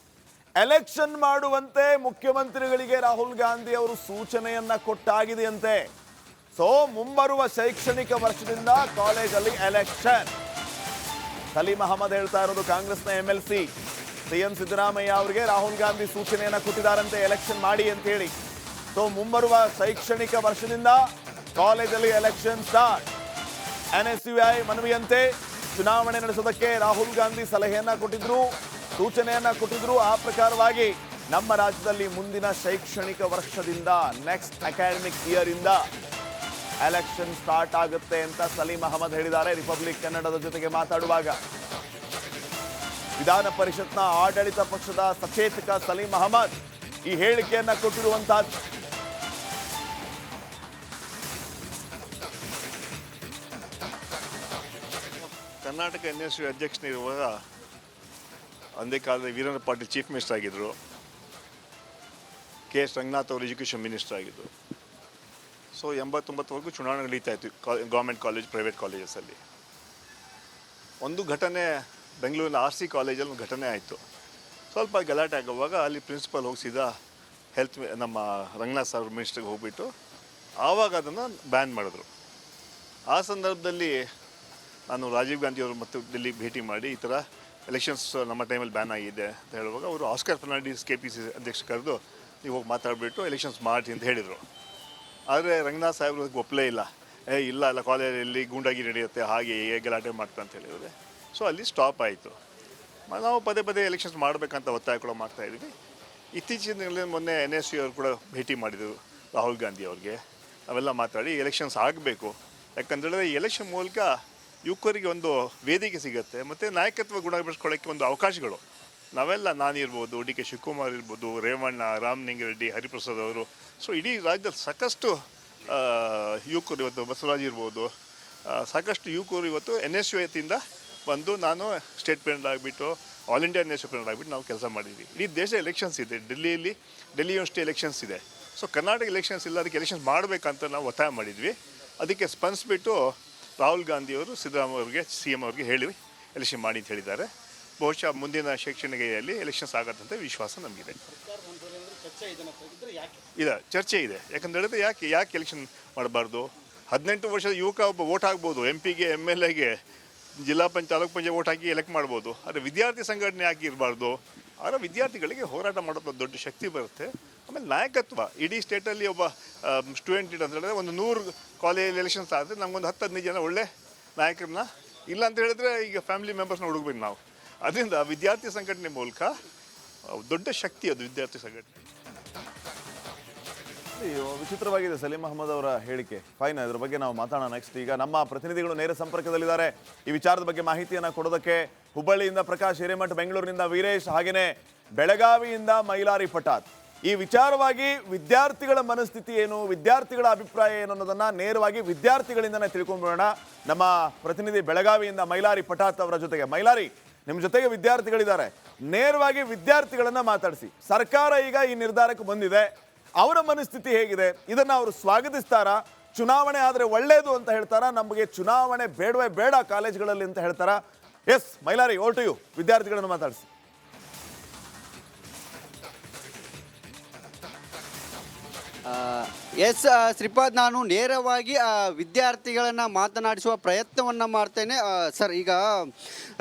ಎಲೆಕ್ಷನ್ ಮಾಡುವಂತೆ ಮುಖ್ಯಮಂತ್ರಿಗಳಿಗೆ ರಾಹುಲ್ ಗಾಂಧಿ ಅವರು ಸೂಚನೆಯನ್ನ ಕೊಟ್ಟಾಗಿದೆಯಂತೆ. ಸೊ ಮುಂಬರುವ ಶೈಕ್ಷಣಿಕ ವರ್ಷದಿಂದ ಕಾಲೇಜಲ್ಲಿ ಎಲೆಕ್ಷನ್. ಸಲೀಂ ಅಹಮದ್ ಹೇಳ್ತಾ ಇರೋದು ಕಾಂಗ್ರೆಸ್ನ MLC. CM ಸಿದ್ದರಾಮಯ್ಯ ಅವರಿಗೆ ರಾಹುಲ್ ಗಾಂಧಿ ಸೂಚನೆಯನ್ನ ಕೊಟ್ಟಿದ್ದಾರಂತೆ ಎಲೆಕ್ಷನ್ ಮಾಡಿ ಅಂತ ಹೇಳಿ. ಸೊ ಮುಂಬರುವ ಶೈಕ್ಷಣಿಕ ವರ್ಷದಿಂದ ಕಾಲೇಜಲ್ಲಿ ಎಲೆಕ್ಷನ್ ಸ್ಟಾರ್ಟ್. NSUI ಮನವಿಯಂತೆ ಚುನಾವಣೆ ನಡೆಸೋದಕ್ಕೆ ರಾಹುಲ್ ಗಾಂಧಿ ಸಲಹೆಯನ್ನ ಕೊಟ್ಟಿದ್ರು, ಸೂಚನೆಯನ್ನ ಕೊಟ್ಟಿದ್ರು. ಆ ಪ್ರಕಾರವಾಗಿ ನಮ್ಮ ರಾಜ್ಯದಲ್ಲಿ ಮುಂದಿನ ಶೈಕ್ಷಣಿಕ ವರ್ಷದಿಂದ, ನೆಕ್ಸ್ಟ್ ಅಕಾಡೆಮಿಕ್ ಇಯರ್ ಇಂದ ಎಲೆಕ್ಷನ್ ಸ್ಟಾರ್ಟ್ ಆಗುತ್ತೆ ಅಂತ ಸಲೀಂ ಅಹಮದ್ ಹೇಳಿದ್ದಾರೆ ರಿಪಬ್ಲಿಕ್ ಕನ್ನಡದ ಜೊತೆಗೆ ಮಾತಾಡುವಾಗ. ವಿಧಾನ ಪರಿಷತ್ನ ಆಡಳಿತ ಪಕ್ಷದ ಸಚೇತಕ ಸಲೀಂ ಅಹಮದ್ ಈ ಹೇಳಿಕೆಯನ್ನ ಕೊಟ್ಟಿರುವಂತಹದ್ದು. ಕರ್ನಾಟಕ NSU ಅಧ್ಯಕ್ಷನಿರುವಾಗ ಅಂದೇ ಕಾಲದ ವೀರೇಂದ್ರ ಪಾಟೀಲ್ ಚೀಫ್ ಮಿನಿಸ್ಟರ್ ಆಗಿದ್ದರು. KS ರಂಗನಾಥ್ ಅವರು ಎಜುಕೇಷನ್ ಮಿನಿಸ್ಟರ್ ಆಗಿದ್ದರು. ಸೊ 89ವರೆಗೂ ಚುನಾವಣೆ ನಡೀತಾ ಇತ್ತು ಗೌರ್ಮೆಂಟ್ ಕಾಲೇಜ್, ಪ್ರೈವೇಟ್ ಕಾಲೇಜಸಲ್ಲಿ. ಒಂದು ಘಟನೆ ಬೆಂಗಳೂರಿನ RC ಕಾಲೇಜಲ್ಲಿ ಒಂದು ಘಟನೆ ಆಯಿತು. ಸ್ವಲ್ಪ ಗಲಾಟೆ ಆಗುವಾಗ ಅಲ್ಲಿ ಪ್ರಿನ್ಸಿಪಲ್ ಹೋಗಿಸಿದ ಹೆಲ್ತ್ ನಮ್ಮ ರಂಗನಾಥ್ ಸರ್ ಮಿನಿಸ್ಟ್ರಿಗೆ ಹೋಗ್ಬಿಟ್ಟು ಆವಾಗ ಅದನ್ನು ಬ್ಯಾನ್ ಮಾಡಿದ್ರು. ಆ ಸಂದರ್ಭದಲ್ಲಿ ನಾನು ರಾಜೀವ್ ಗಾಂಧಿಯವರು ಮತ್ತು ಡೆಲ್ಲಿ ಭೇಟಿ ಮಾಡಿ ಈ ಥರ ಎಲೆಕ್ಷನ್ಸ್ ನಮ್ಮ ಟೈಮಲ್ಲಿ ಬ್ಯಾನ್ ಆಗಿದೆ ಅಂತ ಹೇಳುವಾಗ ಅವರು ಆಸ್ಕರ್ ಫರ್ನಾಂಡಿಸ್ KPCC ಅಧ್ಯಕ್ಷ ಕರೆದು ನೀವು ಹೋಗಿ ಮಾತಾಡಿಬಿಟ್ಟು ಎಲೆಕ್ಷನ್ಸ್ ಮಾಡಿ ಅಂತ ಹೇಳಿದರು. ಆದರೆ ರಂಗನಾಥ್ ಸಾಹೇಬ್ರು ಒಪ್ಪಲೇ ಇಲ್ಲ. ಇಲ್ಲ ಕಾಲೇಜಲ್ಲಿ ಗೂಂಡಾಗಿ ನಡೆಯುತ್ತೆ, ಹಾಗೆ ಗಲಾಟೆ ಮಾಡ್ತಾ ಅಂತ ಹೇಳಿದರೆ. ಸೊ ಅಲ್ಲಿ ಸ್ಟಾಪ್ ಆಯಿತು. ನಾವು ಪದೇ ಪದೇ ಎಲೆಕ್ಷನ್ಸ್ ಮಾಡಬೇಕಂತ ಒತ್ತಾಯ ಕೂಡ ಮಾಡ್ತಾಯಿದ್ವಿ. ಇತ್ತೀಚಿನ ದಿನಗಳಲ್ಲಿ ಮೊನ್ನೆ NSU ಅವರು ಕೂಡ ಭೇಟಿ ಮಾಡಿದರು ರಾಹುಲ್ ಗಾಂಧಿ ಅವ್ರಿಗೆ. ನಾವೆಲ್ಲ ಮಾತಾಡಿ ಎಲೆಕ್ಷನ್ಸ್ ಆಗಬೇಕು, ಯಾಕಂತೇಳಿದ್ರೆ ಈ ಎಲೆಕ್ಷನ್ ಮೂಲಕ ಯುವಕರಿಗೆ ಒಂದು ವೇದಿಕೆ ಸಿಗುತ್ತೆ ಮತ್ತು ನಾಯಕತ್ವ ಗುಣಪಡಿಸ್ಕೊಳ್ಳೋಕ್ಕೆ ಒಂದು ಅವಕಾಶಗಳು. ನಾವೆಲ್ಲ ನಾನಿರ್ಬೋದು, DK ಶಿವಕುಮಾರ್ ಇರ್ಬೋದು, ರೇವಣ್ಣ, ರಾಮಲಿಂಗಾರೆಡ್ಡಿ, ಹರಿಪ್ರಸಾದ್ ಅವರು. ಸೊ ಇಡೀ ರಾಜ್ಯದಲ್ಲಿ ಸಾಕಷ್ಟು ಯುವಕರು ಇವತ್ತು, ಬಸವರಾಜ್ ಇರ್ಬೋದು, ಸಾಕಷ್ಟು ಯುವಕರು ಇವತ್ತು NSU ವತಿಯಿಂದ ಬಂದು ನಾನು ಸ್ಟೇಟ್ ಪ್ರೆಸಿಡೆಂಟ್ ಆಗಿಬಿಟ್ಟು ಆಲ್ ಇಂಡಿಯಾ NSU ಪ್ರೆಸಿಡೆಂಟ್ ಆಗಿಬಿಟ್ಟು ನಾವು ಕೆಲಸ ಮಾಡಿದ್ವಿ. ಇಡೀ ದೇಶ ಎಲೆಕ್ಷನ್ಸ್ ಇದೆ, ಡೆಲ್ಲಿ ಯೂನಿವರ್ಸಿಟಿ ಎಲೆಕ್ಷನ್ಸ್ ಇದೆ. ಸೊ ಕರ್ನಾಟಕ ಎಲೆಕ್ಷನ್ಸ್ ಇಲ್ಲ, ಅದಕ್ಕೆ ಎಲೆಕ್ಷನ್ ಮಾಡಬೇಕಂತ ನಾವು ಒತ್ತಾಯ ಮಾಡಿದ್ವಿ. ಅದಕ್ಕೆ ಸ್ಪಂದಿಸ್ಬಿಟ್ಟು ರಾಹುಲ್ ಗಾಂಧಿಯವರು ಸಿದ್ದರಾಮಯ್ಯ ಅವರಿಗೆ, CM ಅವ್ರಿಗೆ ಹೇಳಿ ಎಲೆಕ್ಷನ್ ಮಾಡಿ ಅಂತ ಹೇಳಿದ್ದಾರೆ. ಬಹುಶಃ ಮುಂದಿನ ಶೈಕ್ಷಣಿಕೆಯಲ್ಲಿ ಎಲೆಕ್ಷನ್ಸ್ ಆಗತ್ತಂತ ವಿಶ್ವಾಸ ನಮಗಿದೆ. ಇದೆ, ಚರ್ಚೆ ಇದೆ. ಯಾಕಂತ ಹೇಳಿದ್ರೆ ಯಾಕೆ ಎಲೆಕ್ಷನ್ ಮಾಡಬಾರ್ದು? 18 ವರ್ಷದ ಯುವಕ ಒಬ್ಬ ವೋಟ್ ಆಗ್ಬೋದು, MP ಗೆ, MLA ಗೆ, ಜಿಲ್ಲಾ ಪಂಚಾಯತ್, ತಾಲೂಕು ಪಂಚಾಯತ್ ವೋಟ್ ಹಾಕಿ ಎಲೆಕ್ಟ್ ಮಾಡ್ಬೋದು. ಆದರೆ ವಿದ್ಯಾರ್ಥಿ ಸಂಘಟನೆ ಯಾಕೆ ಇರಬಾರ್ದು? ಆದರೆ ವಿದ್ಯಾರ್ಥಿಗಳಿಗೆ ಹೋರಾಟ ಮಾಡೋದು ದೊಡ್ಡ ಶಕ್ತಿ ಬರುತ್ತೆ. ಆಮೇಲೆ ನಾಯಕತ್ವ ಇಡೀ ಸ್ಟೇಟಲ್ಲಿ ಒಬ್ಬ ಸ್ಟೂಡೆಂಟ್ ಅಂತ ಹೇಳಿದ್ರೆ ಒಂದು 100 ಕಾಲೇಜ್ ಎಲೆಕ್ಷನ್ಸ್ ಆದರೆ ನಮಗೊಂದು 10-15 ಜನ ಒಳ್ಳೆ ನಾಯಕರನ್ನ, ಇಲ್ಲ ಅಂತ ಹೇಳಿದ್ರೆ ಈಗ ಫ್ಯಾಮಿಲಿ ಮೆಂಬರ್ಸ್ನ ಹುಡುಗಬೇಕು ನಾವು. ಅದರಿಂದ ವಿದ್ಯಾರ್ಥಿ ಸಂಘಟನೆ ಮೂಲಕ ದೊಡ್ಡ ಶಕ್ತಿ ಅದು ವಿದ್ಯಾರ್ಥಿ ಸಂಘಟನೆ. ವಿಚಿತ್ರವಾಗಿದೆ ಸಲೀಂ ಅಹಮದ್ ಅವರ ಹೇಳಿಕೆ. ಫೈನ್, ಇದ್ರ ಬಗ್ಗೆ ನಾವು ಮಾತಾಡೋಣ ನೆಕ್ಸ್ಟ್. ಈಗ ನಮ್ಮ ಪ್ರತಿನಿಧಿಗಳು ನೇರ ಸಂಪರ್ಕದಲ್ಲಿದ್ದಾರೆ ಈ ವಿಚಾರದ ಬಗ್ಗೆ ಮಾಹಿತಿಯನ್ನು ಕೊಡೋದಕ್ಕೆ. ಹುಬ್ಬಳ್ಳಿಯಿಂದ ಪ್ರಕಾಶ್ ಹಿರೇಮಠ್, ಬೆಂಗಳೂರಿನಿಂದ ವೀರೇಶ್, ಹಾಗೆಯೇ ಬೆಳಗಾವಿಯಿಂದ ಮೈಲಾರಿ ಪಟಾತ್. ಈ ವಿಚಾರವಾಗಿ ವಿದ್ಯಾರ್ಥಿಗಳ ಮನಸ್ಥಿತಿ ಏನು, ವಿದ್ಯಾರ್ಥಿಗಳ ಅಭಿಪ್ರಾಯ ಏನು ಅನ್ನೋದನ್ನ ನೇರವಾಗಿ ವಿದ್ಯಾರ್ಥಿಗಳಿಂದನೇ ತಿಳ್ಕೊಂಡ್ಬಿಡೋಣ. ನಮ್ಮ ಪ್ರತಿನಿಧಿ ಬೆಳಗಾವಿಯಿಂದ ಮೈಲಾರಿ ಪಟಾತ್ ಅವರ ಜೊತೆಗೆ. ಮೈಲಾರಿ, ನಿಮ್ಮ ಜೊತೆಗೆ ವಿದ್ಯಾರ್ಥಿಗಳಿದ್ದಾರೆ, ನೇರವಾಗಿ ವಿದ್ಯಾರ್ಥಿಗಳನ್ನ ಮಾತಾಡಿಸಿ. ಸರ್ಕಾರ ಈಗ ಈ ನಿರ್ಧಾರಕ್ಕೆ ಬಂದಿದೆ, ಅವರ ಮನಸ್ಥಿತಿ ಹೇಗಿದೆ? ಇದನ್ನ ಅವರು ಸ್ವಾಗತಿಸ್ತಾರಾ? ಚುನಾವಣೆ ಆದರೆ ಒಳ್ಳೆಯದು ಅಂತ ಹೇಳ್ತಾರಾ? ನಮಗೆ ಚುನಾವಣೆ ಬೇಡವೇ ಬೇಡ ಕಾಲೇಜ್ಗಳಲ್ಲಿ ಅಂತ ಹೇಳ್ತಾರಾ? Yes Mailari, over to you. ವಿದ್ಯಾರ್ಥಿಗಳನ್ನು ಮಾತಾಡಿಸಿ. ಎಸ್ ಶ್ರೀಪಾದ್, ನಾನು ನೇರವಾಗಿ ವಿದ್ಯಾರ್ಥಿಗಳನ್ನು ಮಾತನಾಡಿಸುವ ಪ್ರಯತ್ನವನ್ನು ಮಾಡ್ತೇನೆ. ಸರ್, ಈಗ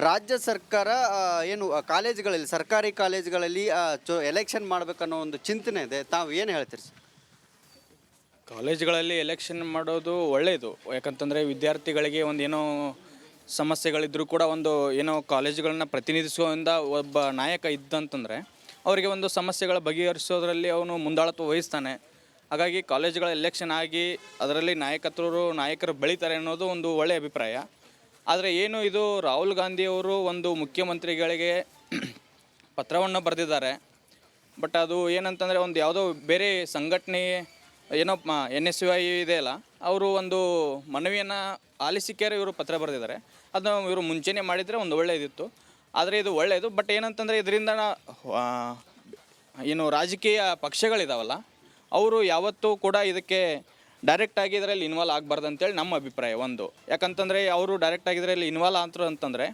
ರಾಜ್ಯ ಸರ್ಕಾರ ಏನು ಕಾಲೇಜುಗಳಲ್ಲಿ, ಸರ್ಕಾರಿ ಕಾಲೇಜುಗಳಲ್ಲಿ ಎಲೆಕ್ಷನ್ ಮಾಡಬೇಕನ್ನೋ ಒಂದು ಚಿಂತನೆ ಇದೆ. ತಾವು ಏನು ಹೇಳ್ತೀರಿ ಸರ್? ಕಾಲೇಜುಗಳಲ್ಲಿ ಎಲೆಕ್ಷನ್ ಮಾಡೋದು ಒಳ್ಳೆಯದು. ಯಾಕಂತಂದರೆ ವಿದ್ಯಾರ್ಥಿಗಳಿಗೆ ಒಂದು ಏನೋ ಸಮಸ್ಯೆಗಳಿದ್ದರೂ ಕೂಡ ಒಂದು ಏನೋ ಕಾಲೇಜುಗಳನ್ನ ಪ್ರತಿನಿಧಿಸುವುದರಿಂದ ಒಬ್ಬ ನಾಯಕ ಇದ್ದಂತಂದರೆ ಅವರಿಗೆ ಒಂದು ಸಮಸ್ಯೆಗಳ ಬಗೆಹರಿಸೋದ್ರಲ್ಲಿ ಅವನು ಮುಂದಾಳತ್ವ ವಹಿಸ್ತಾನೆ. ಹಾಗಾಗಿ ಕಾಲೇಜುಗಳ ಎಲೆಕ್ಷನ್ ಆಗಿ ಅದರಲ್ಲಿ ನಾಯಕರು ಬೆಳೀತಾರೆ ಅನ್ನೋದು ಒಂದು ಒಳ್ಳೆಯ ಅಭಿಪ್ರಾಯ. ಆದರೆ ಏನು ಇದು ರಾಹುಲ್ ಗಾಂಧಿಯವರು ಒಂದು ಮುಖ್ಯಮಂತ್ರಿಗಳಿಗೆ ಪತ್ರವನ್ನು ಬರೆದಿದ್ದಾರೆ. ಬಟ್ ಅದು ಏನಂತಂದರೆ ಒಂದು ಯಾವುದೋ ಬೇರೆ ಸಂಘಟನೆ ಏನೋ NSUI ಇದೆಯಲ್ಲ, ಅವರು ಒಂದು ಮನವಿಯನ್ನು ಆಲಿಸಿಕೆರೆ ಇವರು ಪತ್ರ ಬರೆದಿದ್ದಾರೆ. ಅದನ್ನು ಇವರು ಮುಂಚೆನೇ ಮಾಡಿದರೆ ಒಂದು ಒಳ್ಳೆಯದಿತ್ತು. ಆದರೆ ಇದು ಒಳ್ಳೆಯದು. ಬಟ್ ಏನಂತಂದರೆ ಇದರಿಂದ ಏನು ರಾಜಕೀಯ ಪಕ್ಷಗಳಿದಾವಲ್ಲ, ಅವರು ಯಾವತ್ತೂ ಕೂಡ ಇದಕ್ಕೆ ಡೈರೆಕ್ಟಾಗಿ ಇದರಲ್ಲಿ ಇನ್ವಾಲ್ವ್ ಆಗಬಾರ್ದು ಅಂತೇಳಿ ನಮ್ಮ ಅಭಿಪ್ರಾಯ. ಒಂದು ಯಾಕಂತಂದರೆ ಅವರು ಡೈರೆಕ್ಟಾಗಿ ಇದರಲ್ಲಿ ಇನ್ವಾಲ್ವ್ ಆದರು ಅಂತಂದರೆ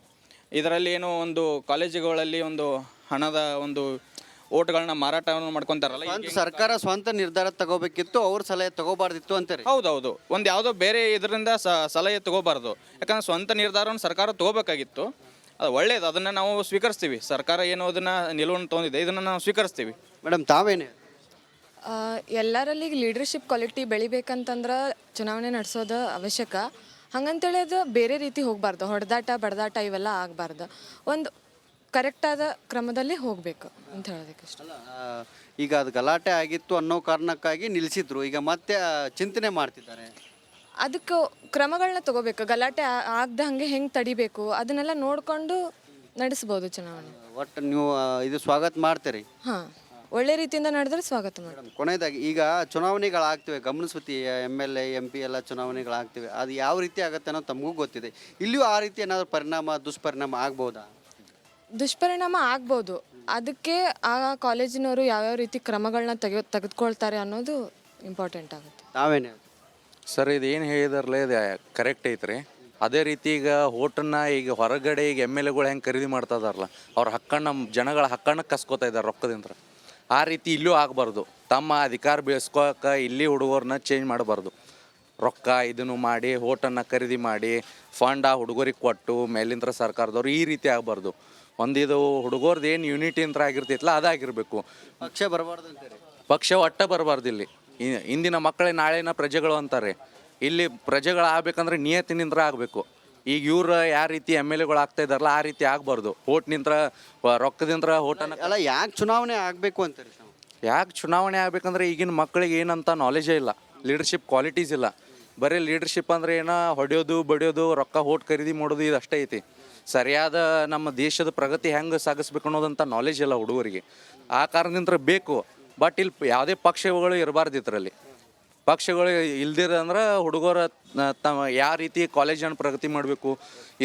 ಇದರಲ್ಲಿ ಏನೋ ಒಂದು ಕಾಲೇಜುಗಳಲ್ಲಿ ಒಂದು ಹಣದ ಒಂದು ಓಟ್ಗಳನ್ನ ಮಾರಾಟವನ್ನು ಮಾಡ್ಕೊತಾರಲ್ಲ ಸ್ವಂತ ಸರ್ಕಾರ ಸ್ವಂತ ನಿರ್ಧಾರ ತಗೋಬೇಕಿತ್ತು, ಅವ್ರ ಸಲಹೆ ತಗೋಬಾರ್ದಿತ್ತು ಅಂತಾರೆ. ಹೌದೌದು, ಒಂದು ಯಾವುದೋ ಬೇರೆ ಇದರಿಂದ ಸಲಹೆ ತಗೋಬಾರ್ದು. ಯಾಕಂದ್ರೆ ಸ್ವಂತ ನಿರ್ಧಾರವನ್ನು ಸರ್ಕಾರ ತಗೋಬೇಕಾಗಿತ್ತು. ಅದು ಒಳ್ಳೇದು, ಅದನ್ನು ನಾವು ಸ್ವೀಕರಿಸ್ತೀವಿ. ಸರ್ಕಾರ ಏನೋ ಅದನ್ನು ನಿಲುವನ್ನು ತೊಗೊಂಡಿದೆ, ಇದನ್ನು ನಾವು ಸ್ವೀಕರಿಸ್ತೀವಿ. ಮೇಡಮ್ ತಾವೇನೇ ಎಲ್ಲರಲ್ಲಿ ಲೀಡರ್ಶಿಪ್ ಕ್ವಾಲಿಟಿ ಬೆಳಿಬೇಕಂತಂದ್ರೆ ಚುನಾವಣೆ ನಡೆಸೋದು ಅವಶ್ಯಕ. ಹಂಗಂತೇಳಿ ಅದು ಬೇರೆ ರೀತಿ ಹೋಗಬಾರ್ದು, ಹೊಡೆದಾಟ ಬಡದಾಟ ಇವೆಲ್ಲ ಆಗಬಾರ್ದು. ಒಂದು ಕರೆಕ್ಟಾದ ಕ್ರಮದಲ್ಲಿ ಹೋಗಬೇಕು ಅಂತ ಹೇಳೋದಕ್ಕೆ ಇಷ್ಟ. ಈಗ ಅದು ಗಲಾಟೆ ಆಗಿತ್ತು ಅನ್ನೋ ಕಾರಣಕ್ಕಾಗಿ ನಿಲ್ಲಿಸಿದ್ರು, ಈಗ ಮತ್ತೆ ಚಿಂತನೆ ಮಾಡ್ತಿದ್ದಾರೆ. ಅದಕ್ಕೆ ಕ್ರಮಗಳನ್ನ ತಗೋಬೇಕು. ಗಲಾಟೆ ಆಗದ ಹಾಗೆ ಹೆಂಗೆ ತಡಿಬೇಕು ಅದನ್ನೆಲ್ಲ ನೋಡಿಕೊಂಡು ನಡೆಸ್ಬೋದು ಚುನಾವಣೆ. ಒಟ್ಟು ನೀವು ಇದು ಸ್ವಾಗತ ಮಾಡ್ತೀರಿ? ಹಾಂ, ಒಳ್ಳೆ ರೀತಿಯಿಂದ ನಡೆದ್ರೆ ಸ್ವಾಗತ ಮಾಡಿ. ಕೊನೆಯದಾಗಿ ಈಗ ಚುನಾವಣೆಗಳಾಗ್ತಿವೆ, ಗಮನಿಸ್ತಿ MLA MP ಎಲ್ಲ ಚುನಾವಣೆಗಳಾಗ್ತಿವೆ. ಅದು ಯಾವ ರೀತಿ ಆಗುತ್ತೆ ಅನ್ನೋದು ತಮಗೂ ಗೊತ್ತಿದೆ. ಇಲ್ಲಿಯೂ ಆ ರೀತಿ ಏನಾದರೂ ದುಷ್ಪರಿಣಾಮ ಆಗ್ಬೋದಾ? ದುಷ್ಪರಿಣಾಮ ಆಗ್ಬೋದು. ಅದಕ್ಕೆ ಆ ಕಾಲೇಜಿನವರು ಯಾವ್ಯಾವ ರೀತಿ ಕ್ರಮಗಳನ್ನ ತೆಗೆದುಕೊಳ್ತಾರೆ ಅನ್ನೋದು ಇಂಪಾರ್ಟೆಂಟ್ ಆಗುತ್ತೆ. ನಾವೇನೇ ಸರ್ ಇದು ಏನು ಹೇಳಿದಾರಲ್ಲ ಇದು ಕರೆಕ್ಟ್ ಐತ್ರಿ. ಅದೇ ರೀತಿ ಈಗ ಈಗ ಹೊರಗಡೆ ಈಗ MLAಗಳು ಹೆಂಗೆ ಖರೀದಿ ಮಾಡ್ತಾ ಇದಾರಲ್ಲ, ಅವ್ರ ಹಕ್ಕನ್ನು ಜನಗಳ ಹಕ್ಕನ್ನು ಕಸ್ಕೋತಾ ಇದ್ದಾರೆ ರೊಕ್ಕದಿಂದ. ಆ ರೀತಿ ಇಲ್ಲೂ ಆಗಬಾರ್ದು. ತಮ್ಮ ಅಧಿಕಾರ ಬೆಳೆಸ್ಕೋಕೆ ಇಲ್ಲಿ ಹುಡುಗರನ್ನ ಚೇಂಜ್ ಮಾಡಬಾರ್ದು. ರೊಕ್ಕ ಇದನ್ನು ಮಾಡಿ ಹೋಟನ್ನು ಖರೀದಿ ಮಾಡಿ ಫಂಡ್ ಆ ಹುಡುಗರಿಗೆ ಕೊಟ್ಟು ಮೇಲಿಂದ ಸರ್ಕಾರದವ್ರು ಈ ರೀತಿ ಆಗಬಾರ್ದು. ಒಂದಿದು ಹುಡುಗರ್ದು ಏನು ಯೂನಿಟಿ ಅಂತ ಆಗಿರ್ತೈತಲ್ಲ ಅದಾಗಿರಬೇಕು. ಪಕ್ಷ ಬರಬಾರ್ದು ಅಂತಾರೆ. ಪಕ್ಷ ಒಟ್ಟ ಬರಬಾರ್ದು. ಇಲ್ಲಿ ಇಂದಿನ ಮಕ್ಕಳೇ ನಾಳೆನ ಪ್ರಜೆಗಳು ಅಂತಾರೆ. ಇಲ್ಲಿ ಪ್ರಜೆಗಳು ಆಗ್ಬೇಕಂದ್ರೆ ನಿಯತ್ತಿನಿಂದ ಆಗಬೇಕು. ಈಗ ಇವ್ರು ಯಾವ ರೀತಿ MLAಗಳು ಆಗ್ತಾ ಇದ್ದಾರಲ್ಲ ಆ ರೀತಿ ಆಗಬಾರ್ದು. ಹೋಟ್ನಿಂದ ರೊಕ್ಕದಿಂದ ಹೋಟನ್ನು ಅಲ್ಲ, ಯಾಕೆ ಚುನಾವಣೆ ಆಗಬೇಕು ಅಂತಾರೆ? ಯಾಕೆ ಚುನಾವಣೆ ಆಗ್ಬೇಕಂದ್ರೆ ಈಗಿನ ಮಕ್ಕಳಿಗೆ ಏನಂತ ನಾಲೆಜೇ ಇಲ್ಲ, ಲೀಡರ್ಶಿಪ್ ಕ್ವಾಲಿಟೀಸ್ ಇಲ್ಲ. ಬರೀ ಲೀಡರ್ಶಿಪ್ ಅಂದರೆ ಏನೋ ಹೊಡೆಯೋದು ಬಡಿಯೋದು ರೊಕ್ಕ ಹೋಟ್ ಖರೀದಿ ಮಾಡೋದು ಇದು ಅಷ್ಟೇ ಐತಿ. ಸರಿಯಾದ ನಮ್ಮ ದೇಶದ ಪ್ರಗತಿ ಹೆಂಗೆ ಸಾಗಿಸ್ಬೇಕು ಅನ್ನೋದಂಥ ನಾಲೆಜ್ ಇಲ್ಲ ಹುಡುಗರಿಗೆ. ಆ ಕಾರಣದಿಂದ ಬೇಕು. ಬಟ್ ಇಲ್ಲಿ ಯಾವುದೇ ಪಕ್ಷಗಳು ಇರಬಾರ್ದು. ಇದರಲ್ಲಿ ಪಕ್ಷಗಳು ಇಲ್ದಿರಂದ್ರೆ ಹುಡುಗರ ತಮ್ಮ ಯಾವ ರೀತಿ ಕಾಲೇಜನ್ನು ಪ್ರಗತಿ ಮಾಡಬೇಕು,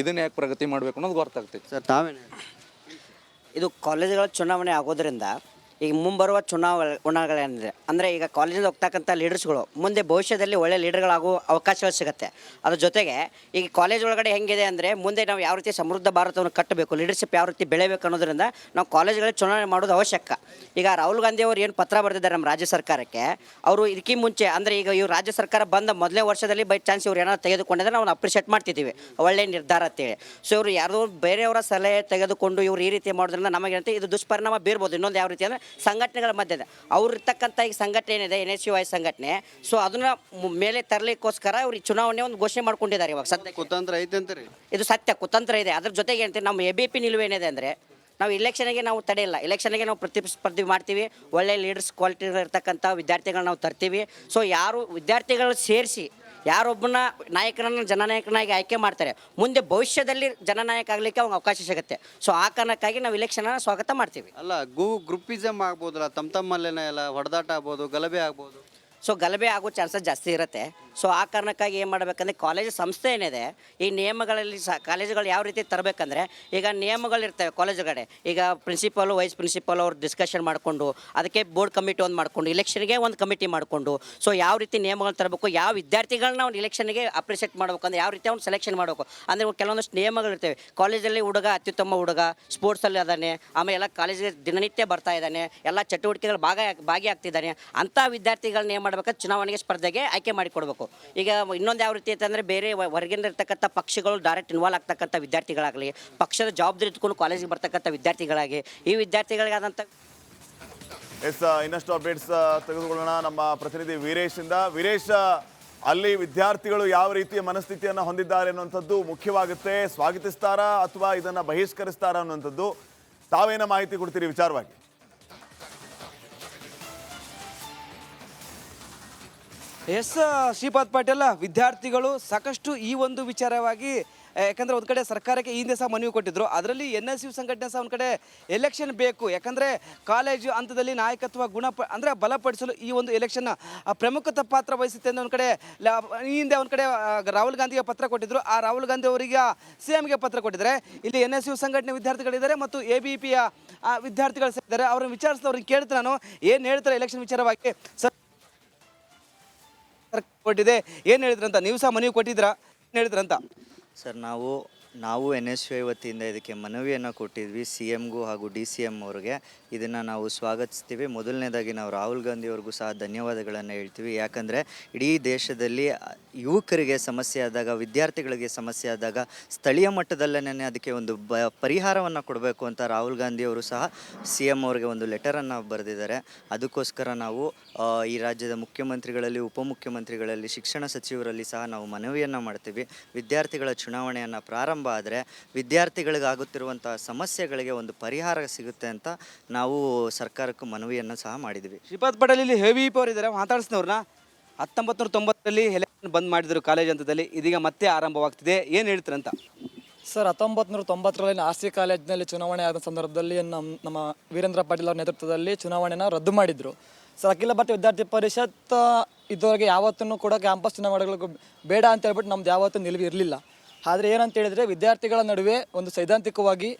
ಇದನ್ನ ಯಾಕೆ ಪ್ರಗತಿ ಮಾಡಬೇಕು ಅನ್ನೋದು ಗೊತ್ತಾಗ್ತೈತೆ. ಸರ್ ತಾವೇನೇ ಇದು ಕಾಲೇಜುಗಳ ಚುನಾವಣೆ ಆಗೋದ್ರಿಂದ ಈಗ ಮುಂಬರುವ ಚುನಾವಣೆಗಳೇನಿದೆ ಅಂದರೆ ಈಗ ಕಾಲೇಜಿಂದ ಹೋಗ್ತಕ್ಕಂಥ ಲೀಡರ್ಸ್ಗಳು ಮುಂದೆ ಭವಿಷ್ಯದಲ್ಲಿ ಒಳ್ಳೆ ಲೀಡರ್ಗಳಾಗೋ ಅವಕಾಶಗಳು ಸಿಗುತ್ತೆ. ಅದ್ರ ಜೊತೆಗೆ ಈಗ ಕಾಲೇಜ್ ಒಳಗಡೆ ಹೆಂಗಿದೆ ಅಂದರೆ ಮುಂದೆ ನಾವು ಯಾವ ರೀತಿ ಸಮೃದ್ಧ ಭಾರತವನ್ನು ಕಟ್ಟಬೇಕು, ಲೀಡರ್ಶಿಪ್ ಯಾವ ರೀತಿ ಬೆಳೆಯಬೇಕು ಅನ್ನೋದ್ರಿಂದ ನಾವು ಕಾಲೇಜ್ಗಳಲ್ಲಿ ಚುನಾವಣೆ ಮಾಡೋದು ಅವಶ್ಯಕ. ಈಗ ರಾಹುಲ್ ಗಾಂಧಿ ಅವರು ಏನು ಪತ್ರ ಬರೆದಿದ್ದಾರೆ ನಮ್ಮ ರಾಜ್ಯ ಸರ್ಕಾರಕ್ಕೆ, ಅವರು ಇದಕ್ಕೆ ಮುಂಚೆ ಅಂದರೆ ಈಗ ಇವ್ರು ರಾಜ್ಯ ಸರ್ಕಾರ ಬಂದ ಮೊದಲನೇ ವರ್ಷದಲ್ಲಿ ಬೈ ಚಾನ್ಸ್ ಇವ್ರು ಏನಾದ್ರು ತೆಗೆದುಕೊಂಡಿದ್ರೆ ನಾವು ಅಪ್ರಿಷಿಯೇಟ್ ಮಾಡ್ತಿದ್ದೀವಿ, ಒಳ್ಳೆಯ ನಿರ್ಧಾರ ಅಂತೇಳಿ. ಸೊ ಇವರು ಯಾರೋ ಬೇರೆಯವರ ಸಲಹೆ ತೆಗೆದುಕೊಂಡು ಇವ್ರು ಈ ರೀತಿ ಮಾಡೋದ್ರಿಂದ ನಮಗೇನಂತೆ ಇದು ದುಷ್ಪರಿಣಾಮ ಬೀರ್ಬೋದು. ಇನ್ನೊಂದು ಯಾವ ರೀತಿ ಅಂದರೆ ಸಂಘಟನೆಗಳ ಮಧ್ಯೆ ಅವ್ರು ಇರ್ತಕ್ಕಂಥ ಈಗ ಸಂಘಟನೆ ಏನಿದೆ NSUI ಸಂಘಟನೆ, ಸೊ ಅದನ್ನ ಮೇಲೆ ತರಲಿಕ್ಕೋಸ್ಕರ ಇವ್ರು ಚುನಾವಣೆ ಒಂದು ಘೋಷಣೆ ಮಾಡ್ಕೊಂಡಿದ್ದಾರೆ. ಇವಾಗ ಸದ್ಯ ಕುತಂತ್ರ ಐತೆ ಅಂತಾರೆ. ಇದು ಸತ್ಯ, ಕುತಂತ್ರ ಇದೆ. ಅದ್ರ ಜೊತೆಗೆ ಏನಂತ ನಮ್ಮ ABP ನಿಲುವೇನಿದೆ ಅಂದರೆ ನಾವು ಇಲೆಕ್ಷನ್ಗೆ ನಾವು ತಡೆಯಿಲ್ಲ, ಇಲೆಕ್ಷನ್ಗೆ ನಾವು ಪ್ರತಿಸ್ಪರ್ಧಿ ಮಾಡ್ತೀವಿ, ಒಳ್ಳೆ ಲೀಡರ್ಸ್ ಕ್ವಾಲಿಟಿ ಇರ್ತಕ್ಕಂಥ ವಿದ್ಯಾರ್ಥಿಗಳನ್ನ ನಾವು ತರ್ತೀವಿ. ಸೊ ಯಾರು ವಿದ್ಯಾರ್ಥಿಗಳು ಸೇರಿಸಿ ಯಾರೊಬ್ಬನ ನಾಯಕರನ್ನು ಜನನಾಯಕನಾಗಿ ಆಯ್ಕೆ ಮಾಡ್ತಾರೆ, ಮುಂದೆ ಭವಿಷ್ಯದಲ್ಲಿ ಜನನಾಯಕ ಆಗಲಿಕ್ಕೆ ಅವ್ರಿಗೆ ಅವಕಾಶ ಸಿಗುತ್ತೆ. ಸೊ ಆ ಕಾರಣಕ್ಕಾಗಿ ನಾವು ಇಲೆಕ್ಷನ್ನ ಸ್ವಾಗತ ಮಾಡ್ತೀವಿ. ಅಲ್ಲ, ಗ್ರೂಪಿಸಮ್ ಆಗ್ಬೋದಲ್ಲ, ತಮ್ಮಲ್ಲೇನೆ ಎಲ್ಲ ಹೊಡೆದಾಟ ಆಗ್ಬೋದು, ಗಲಭೆ ಆಗ್ಬೋದು. ಸೊ ಗಲಭೆ ಆಗೋ ಚಾನ್ಸಸ್ ಜಾಸ್ತಿ ಇರುತ್ತೆ. ಸೊ ಆ ಕಾರಣಕ್ಕಾಗಿ ಏನು ಮಾಡಬೇಕಂದ್ರೆ ಕಾಲೇಜ್ ಸಂಸ್ಥೆ ಏನಿದೆ ಈ ನಿಯಮಗಳಲ್ಲಿ ಕಾಲೇಜುಗಳು ಯಾವ ರೀತಿ ತರಬೇಕಂದ್ರೆ, ಈಗ ನಿಯಮಗಳಿರ್ತವೆ ಕಾಲೇಜುಗಡೆ. ಈಗ ಪ್ರಿನ್ಸಿಪಾಲು ವೈಸ್ ಪ್ರಿನ್ಸಿಪಾಲ್ ಅವ್ರು ಡಿಸ್ಕಷನ್ ಮಾಡಿಕೊಂಡು ಅದಕ್ಕೆ ಬೋರ್ಡ್ ಕಮಿಟಿ ಒಂದು ಮಾಡಿಕೊಂಡು ಇಲೆಕ್ಷನ್ಗೆ ಒಂದು ಕಮಿಟಿ ಮಾಡಿಕೊಂಡು ಸೊ ಯಾವ ರೀತಿ ನಿಯಮಗಳು ತರಬೇಕು, ಯಾವ ವಿದ್ಯಾರ್ಥಿಗಳನ್ನ ಅವ್ನು ಇಲೆಕ್ಷನ್ಗೆ ಅಪ್ರಿಷಿಯೇಟ್ ಮಾಡಬೇಕು ಅಂದರೆ ಯಾವ ರೀತಿ ಅವ್ನು ಸೆಲೆಕ್ಷನ್ ಮಾಡಬೇಕು ಅಂದರೆ ಕೆಲವೊಂದಷ್ಟು ನಿಯಮಗಳಿರ್ತವೆ. ಕಾಲೇಜಲ್ಲಿ ಹುಡುಗ ಅತ್ಯುತ್ತಮ ಹುಡುಗ ಸ್ಪೋರ್ಟ್ಸಲ್ಲಿ ಅದಾನೆ, ಆಮೇಲೆ ಎಲ್ಲ ಕಾಲೇಜಿಗೆ ದಿನನಿತ್ಯ ಬರ್ತಾ ಇದ್ದಾನೆ, ಎಲ್ಲ ಚಟುವಟಿಕೆಗಳು ಭಾಗಿಯಾಗ್ತಿದ್ದಾನೆ, ಅಂಥ ವಿದ್ಯಾರ್ಥಿಗಳನ್ನ ಏನು ಮಾಡಬೇಕು, ಚುನಾವಣೆಗೆ ಸ್ಪರ್ಧೆಗೆ ಆಯ್ಕೆ ಮಾಡಿಕೊಡ್ಬೇಕು. ಈಗ ಇನ್ನೊಂದು ಯಾವ ರೀತಿ ಅಂತಂದರೆ ಬೇರೆ ಹೊರಗಿಂದ ಇರ್ತಕ್ಕಂಥ ಪಕ್ಷಗಳು ಡೈರೆಕ್ಟ್ ಇನ್ವಾಲ್ವ್ ಆಗ್ತಕ್ಕಂಥ ವಿದ್ಯಾರ್ಥಿಗಳಾಗಲಿ, ಪಕ್ಷದ ಜವಾಬ್ದಾರಿ ಇಟ್ಕೊಂಡು ಕಾಲೇಜಿಗೆ ಬರ್ತಕ್ಕಂಥ ವಿದ್ಯಾರ್ಥಿಗಳಾಗಿ ಈ ವಿದ್ಯಾರ್ಥಿಗಳಿಗಾದಂಥ ಇನ್ನಷ್ಟು ಅಪ್ಡೇಟ್ಸ್ ತೆಗೆದುಕೊಳ್ಳೋಣ ನಮ್ಮ ಪ್ರತಿನಿಧಿ ವೀರೇಶಿಂದ. ವೀರೇಶ್, ಅಲ್ಲಿ ವಿದ್ಯಾರ್ಥಿಗಳು ಯಾವ ರೀತಿಯ ಮನಸ್ಥಿತಿಯನ್ನು ಹೊಂದಿದ್ದಾರೆ ಅನ್ನುವಂಥದ್ದು ಮುಖ್ಯವಾಗುತ್ತೆ. ಸ್ವಾಗತಿಸ್ತಾರಾ ಅಥವಾ ಇದನ್ನು ಬಹಿಷ್ಕರಿಸ್ತಾರಾ ಅನ್ನುವಂಥದ್ದು ತಾವೇನ ಮಾಹಿತಿ ಕೊಡ್ತೀರಿ ವಿಚಾರವಾಗಿ? ಎಸ್ ಶ್ರೀಪಾದ್ ಪಾಟೀಲ್, ವಿದ್ಯಾರ್ಥಿಗಳು ಸಾಕಷ್ಟು ಈ ಒಂದು ವಿಚಾರವಾಗಿ, ಯಾಕಂದರೆ ಒಂದು ಕಡೆ ಸರ್ಕಾರಕ್ಕೆ ಈ ಹಿಂದೆ ಸಹ ಮನವಿ ಕೊಟ್ಟಿದ್ದರು. ಅದರಲ್ಲಿ NSU ಸಂಘಟನೆ ಸಹ ಒಂದು ಕಡೆ ಎಲೆಕ್ಷನ್ ಬೇಕು, ಯಾಕಂದರೆ ಕಾಲೇಜು ಹಂತದಲ್ಲಿ ನಾಯಕತ್ವ ಅಂದರೆ ಬಲಪಡಿಸಲು ಈ ಒಂದು ಎಲೆಕ್ಷನ್ ಪ್ರಮುಖ ಪಾತ್ರ ವಹಿಸುತ್ತೆ ಅಂತ ಒಂದು ಕಡೆ ಈ ಹಿಂದೆ ಒಂದು ಕಡೆ ರಾಹುಲ್ ಗಾಂಧಿಗೆ ಪತ್ರ ಕೊಟ್ಟಿದ್ದರು. ಆ ರಾಹುಲ್ ಗಾಂಧಿ ಅವರಿಗೆ CMಗೆ ಪತ್ರ ಕೊಟ್ಟಿದ್ದಾರೆ. ಇಲ್ಲಿ NSU ಸಂಘಟನೆ ವಿದ್ಯಾರ್ಥಿಗಳಿದ್ದಾರೆ ಮತ್ತು ABPಯ ವಿದ್ಯಾರ್ಥಿಗಳು ಇದ್ದಾರೆ. ಅವ್ರನ್ನ ವಿಚಾರಿಸಿದ ಅವ್ರಿಗೆ ಕೇಳ್ತೀನಿ ನಾನು, ಏನು ಹೇಳ್ತಾರೆ ಎಲೆಕ್ಷನ್ ವಿಚಾರವಾಗಿ? ಸರ್ ಕೊಟ್ಟಿದೆ, ಏನು ಹೇಳಿದ್ರಂತ? ನೀವು ಸಹ ಮನವಿ ಕೊಟ್ಟಿದ್ದೀರಾ, ಏನು ಹೇಳಿದ್ರಂತ? ಸರ್, ನಾವು ನಾವು NSY ವತಿಯಿಂದ ಇದಕ್ಕೆ ಮನವಿಯನ್ನು ಕೊಟ್ಟಿದ್ವಿ CMಗೂ ಹಾಗೂ DCM ಅವ್ರಿಗೆ. ಇದನ್ನು ನಾವು ಸ್ವಾಗತಿಸ್ತೀವಿ. ಮೊದಲನೇದಾಗಿ ನಾವು ರಾಹುಲ್ ಗಾಂಧಿ ಅವ್ರಿಗೂ ಸಹ ಧನ್ಯವಾದಗಳನ್ನು ಹೇಳ್ತೀವಿ. ಯಾಕಂದರೆ ಇಡೀ ದೇಶದಲ್ಲಿ ಯುವಕರಿಗೆ ಸಮಸ್ಯೆ ಆದಾಗ, ವಿದ್ಯಾರ್ಥಿಗಳಿಗೆ ಸಮಸ್ಯೆ ಆದಾಗ ಸ್ಥಳೀಯ ಮಟ್ಟದಲ್ಲೇ ಅದಕ್ಕೆ ಒಂದು ಪರಿಹಾರವನ್ನು ಕೊಡಬೇಕು ಅಂತ ರಾಹುಲ್ ಗಾಂಧಿ ಅವರು ಸಹ CM ಅವ್ರಿಗೆ ಒಂದು ಲೆಟರನ್ನು ಬರೆದಿದ್ದಾರೆ. ಅದಕ್ಕೋಸ್ಕರ ನಾವು ಈ ರಾಜ್ಯದ ಮುಖ್ಯಮಂತ್ರಿಗಳಲ್ಲಿ, ಉಪಮುಖ್ಯಮಂತ್ರಿಗಳಲ್ಲಿ, ಶಿಕ್ಷಣ ಸಚಿವರಲ್ಲಿ ಸಹ ನಾವು ಮನವಿಯನ್ನು ಮಾಡ್ತೀವಿ. ವಿದ್ಯಾರ್ಥಿಗಳ ಚುನಾವಣೆಯನ್ನು ಪ್ರಾರಂಭ ಆದರೆ ವಿದ್ಯಾರ್ಥಿಗಳಿಗಾಗುತ್ತಿರುವಂಥ ಸಮಸ್ಯೆಗಳಿಗೆ ಒಂದು ಪರಿಹಾರ ಸಿಗುತ್ತೆ ಅಂತ ನಾವು ಸರ್ಕಾರಕ್ಕೂ ಮನವಿಯನ್ನು ಸಹ ಮಾಡಿದ್ವಿ. ಶ್ರೀಪಾದ್ ಪಟೇಲ್ ಇಲ್ಲಿ HVP ಅವರು ಇದ್ದಾರೆ, ಮಾತಾಡಿಸಿದವ್ರನ್ನ 1990ರಲ್ಲಿ ಎಲೆಕ್ಷನ್ ಬಂದ್ ಮಾಡಿದ್ರು ಕಾಲೇಜ್ ಹಂತದಲ್ಲಿ, ಇದೀಗ ಮತ್ತೆ ಆರಂಭವಾಗ್ತಿದೆ, ಏನು ಹೇಳ್ತೀರಂತ? ಸರ್ 1990ರಲ್ಲಿ RC ಕಾಲೇಜಿನಲ್ಲಿ ಚುನಾವಣೆ ಆದ ಸಂದರ್ಭದಲ್ಲಿ ನಮ್ಮ ವೀರೇಂದ್ರ ಪಾಟೀಲ್ ಅವರ ನೇತೃತ್ವದಲ್ಲಿ ಚುನಾವಣೆನ ರದ್ದು ಮಾಡಿದರು. ಸರ್ ಅಖಿಲ ಭಾರತೀಯ ವಿದ್ಯಾರ್ಥಿ ಪರಿಷತ್ ಇದುವರೆಗೆ ಯಾವತ್ತೂ ಕೂಡ ಕ್ಯಾಂಪಸ್ ಚುನಾವಣೆಗಳಿಗೂ ಬೇಡ ಅಂತ ಹೇಳ್ಬಿಟ್ಟು ನಮ್ದು ಯಾವತ್ತೂ ನಿಲುವು ಇರಲಿಲ್ಲ. ಆದರೆ ಏನಂತ ಹೇಳಿದರೆ ವಿದ್ಯಾರ್ಥಿಗಳ ನಡುವೆ ಒಂದು ಸೈದ್ಧಾಂತಿಕವಾಗಿ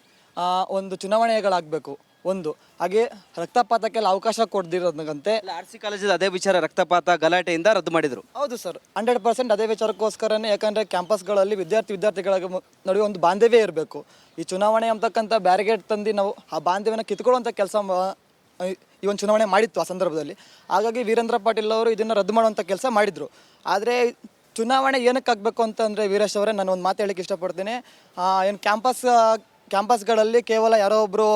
ಒಂದು ಚುನಾವಣೆಗಳಾಗಬೇಕು ಒಂದು, ಹಾಗೆ ರಕ್ತಪಾತಕ್ಕೆಲ್ಲ ಅವಕಾಶ ಕೊಡ್ದಿರೋದಂತೆ RC ಕಾಲೇಜಲ್ಲಿ ಅದೇ ವಿಚಾರ ರಕ್ತಪಾತ ಗಲಾಟೆಯಿಂದ ರದ್ದು ಮಾಡಿದರು. ಹೌದು ಸರ್, 100% ಅದೇ ವಿಚಾರಕ್ಕೋಸ್ಕರನೇ. ಯಾಕಂದರೆ ಕ್ಯಾಂಪಸ್ಗಳಲ್ಲಿ ವಿದ್ಯಾರ್ಥಿಗಳ ನಡುವೆ ಒಂದು ಬಾಂಧವ್ಯ ಇರಬೇಕು. ಈ ಚುನಾವಣೆ ಅಂತಕ್ಕಂಥ ಬ್ಯಾರಿಗೇಡ್ ತಂದು ನಾವು ಆ ಬಾಂಧವ್ಯನ ಕಿತ್ಕೊಳ್ಳುವಂಥ ಕೆಲಸ ಈ ಒಂದು ಚುನಾವಣೆ ಮಾಡಿತ್ತು ಆ ಸಂದರ್ಭದಲ್ಲಿ. ಹಾಗಾಗಿ ವೀರೇಂದ್ರ ಪಾಟೀಲ್ ಅವರು ಇದನ್ನು ರದ್ದು ಮಾಡುವಂಥ ಕೆಲಸ ಮಾಡಿದರು. ಆದರೆ ಚುನಾವಣೆ ಏನಕ್ಕೆ ಆಗಬೇಕು ಅಂತಂದರೆ ವೀರೇಶ್ ಅವರೇ, ನಾನು ಒಂದು ಮಾತು ಹೇಳಕ್ಕೆ ಇಷ್ಟಪಡ್ತೀನಿ. ಏನು ಕ್ಯಾಂಪಸ್ಗಳಲ್ಲಿ ಕೇವಲ ಯಾರೋ ಒಬ್ಬರು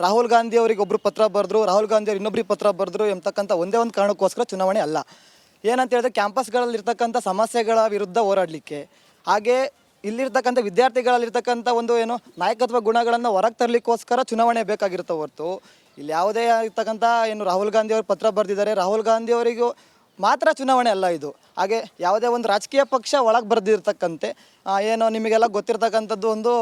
ರಾಹುಲ್ ಗಾಂಧಿ ಅವರಿಗೆ ಒಬ್ಬರು ಪತ್ರ ಬರೆದ್ರು, ರಾಹುಲ್ ಗಾಂಧಿ ಅವ್ರು ಇನ್ನೊಬ್ರಿಗೆ ಪತ್ರ ಬರೆದ್ರು ಎಂಬತಕ್ಕಂಥ ಒಂದೇ ಒಂದು ಕಾರಣಕ್ಕೋಸ್ಕರ ಚುನಾವಣೆ ಅಲ್ಲ. ಏನಂತ ಹೇಳಿದ್ರೆ ಕ್ಯಾಂಪಸ್ಗಳಲ್ಲಿರ್ತಕ್ಕಂಥ ಸಮಸ್ಯೆಗಳ ವಿರುದ್ಧ ಹೋರಾಡಲಿಕ್ಕೆ, ಹಾಗೆ ಇಲ್ಲಿರ್ತಕ್ಕಂಥ ವಿದ್ಯಾರ್ಥಿಗಳಲ್ಲಿರ್ತಕ್ಕಂಥ ಒಂದು ಏನು ನಾಯಕತ್ವ ಗುಣಗಳನ್ನು ಹೊರಗೆ ತರಲಿಕ್ಕೋಸ್ಕರ ಚುನಾವಣೆ ಬೇಕಾಗಿರುತ್ತೆ ಹೊರತು ಇಲ್ಲಿ ಯಾವುದೇ ಇರ್ತಕ್ಕಂಥ ಏನು ರಾಹುಲ್ ಗಾಂಧಿ ಅವರು ಪತ್ರ ಬರೆದಿದ್ದಾರೆ, ರಾಹುಲ್ ಗಾಂಧಿ ಅವರಿಗೂ ಮಾತ್ರ ಚುನಾವಣೆ ಅಲ್ಲ ಇದು. ಹಾಗೆ ಯಾವುದೇ ಒಂದು ರಾಜಕೀಯ ಪಕ್ಷ ಒಳಗೆ ಬರೆದಿರ್ತಕ್ಕಂತೆ ಏನು ನಿಮಗೆಲ್ಲ ಗೊತ್ತಿರ್ತಕ್ಕಂಥದ್ದು ಒಂದು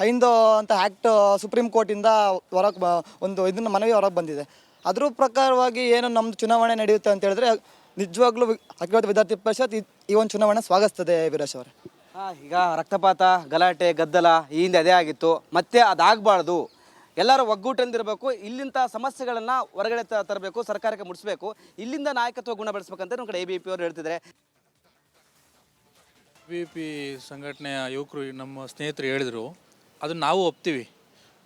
ಹೈಂದು ಅಂತ ಆ್ಯಕ್ಟ್ ಸುಪ್ರೀಂ ಕೋರ್ಟಿಂದ ಹೊರಗೆ ಒಂದು ಇದನ್ನು ಮನವಿ ಹೊರಗೆ ಬಂದಿದೆ. ಅದ್ರ ಪ್ರಕಾರವಾಗಿ ಏನು ನಮ್ಮದು ಚುನಾವಣೆ ನಡೆಯುತ್ತೆ ಅಂತ ಹೇಳಿದ್ರೆ ನಿಜವಾಗ್ಲೂ ಅಖಿಲ ಭಾರತ ವಿದ್ಯಾರ್ಥಿ ಪರಿಷತ್ ಈ ಒಂದು ಚುನಾವಣೆ ಸ್ವಾಗತಿಸ್ತದೆ ವೀರೇಶ್ ಅವರೇ. ಈಗ ರಕ್ತಪಾತ ಗಲಾಟೆ ಗದ್ದಲ ಈ ಹಿಂದೆ ಅದೇ ಆಗಿತ್ತು, ಮತ್ತೆ ಅದಾಗಬಾರ್ದು, ಎಲ್ಲರೂ ಒಗ್ಗೂಟಂದಿರಬೇಕು, ಇಲ್ಲಿಂದ ಸಮಸ್ಯೆಗಳನ್ನು ಹೊರಗಡೆ ತರಬೇಕು, ಸರ್ಕಾರಕ್ಕೆ ಮುಟ್ಟಿಸ್ಬೇಕು, ಇಲ್ಲಿಂದ ನಾಯಕತ್ವ ಗುಣ ಬೆಳೆಸ್ಬೇಕಂತ ನಮ್ಮ ಕಡೆ ABP ಅವರು ಹೇಳ್ತಿದ್ದಾರೆ. ABP ಸಂಘಟನೆಯ ಯುವಕರು ನಮ್ಮ ಸ್ನೇಹಿತರು ಹೇಳಿದರು, ಅದನ್ನು ನಾವು ಒಪ್ತೀವಿ.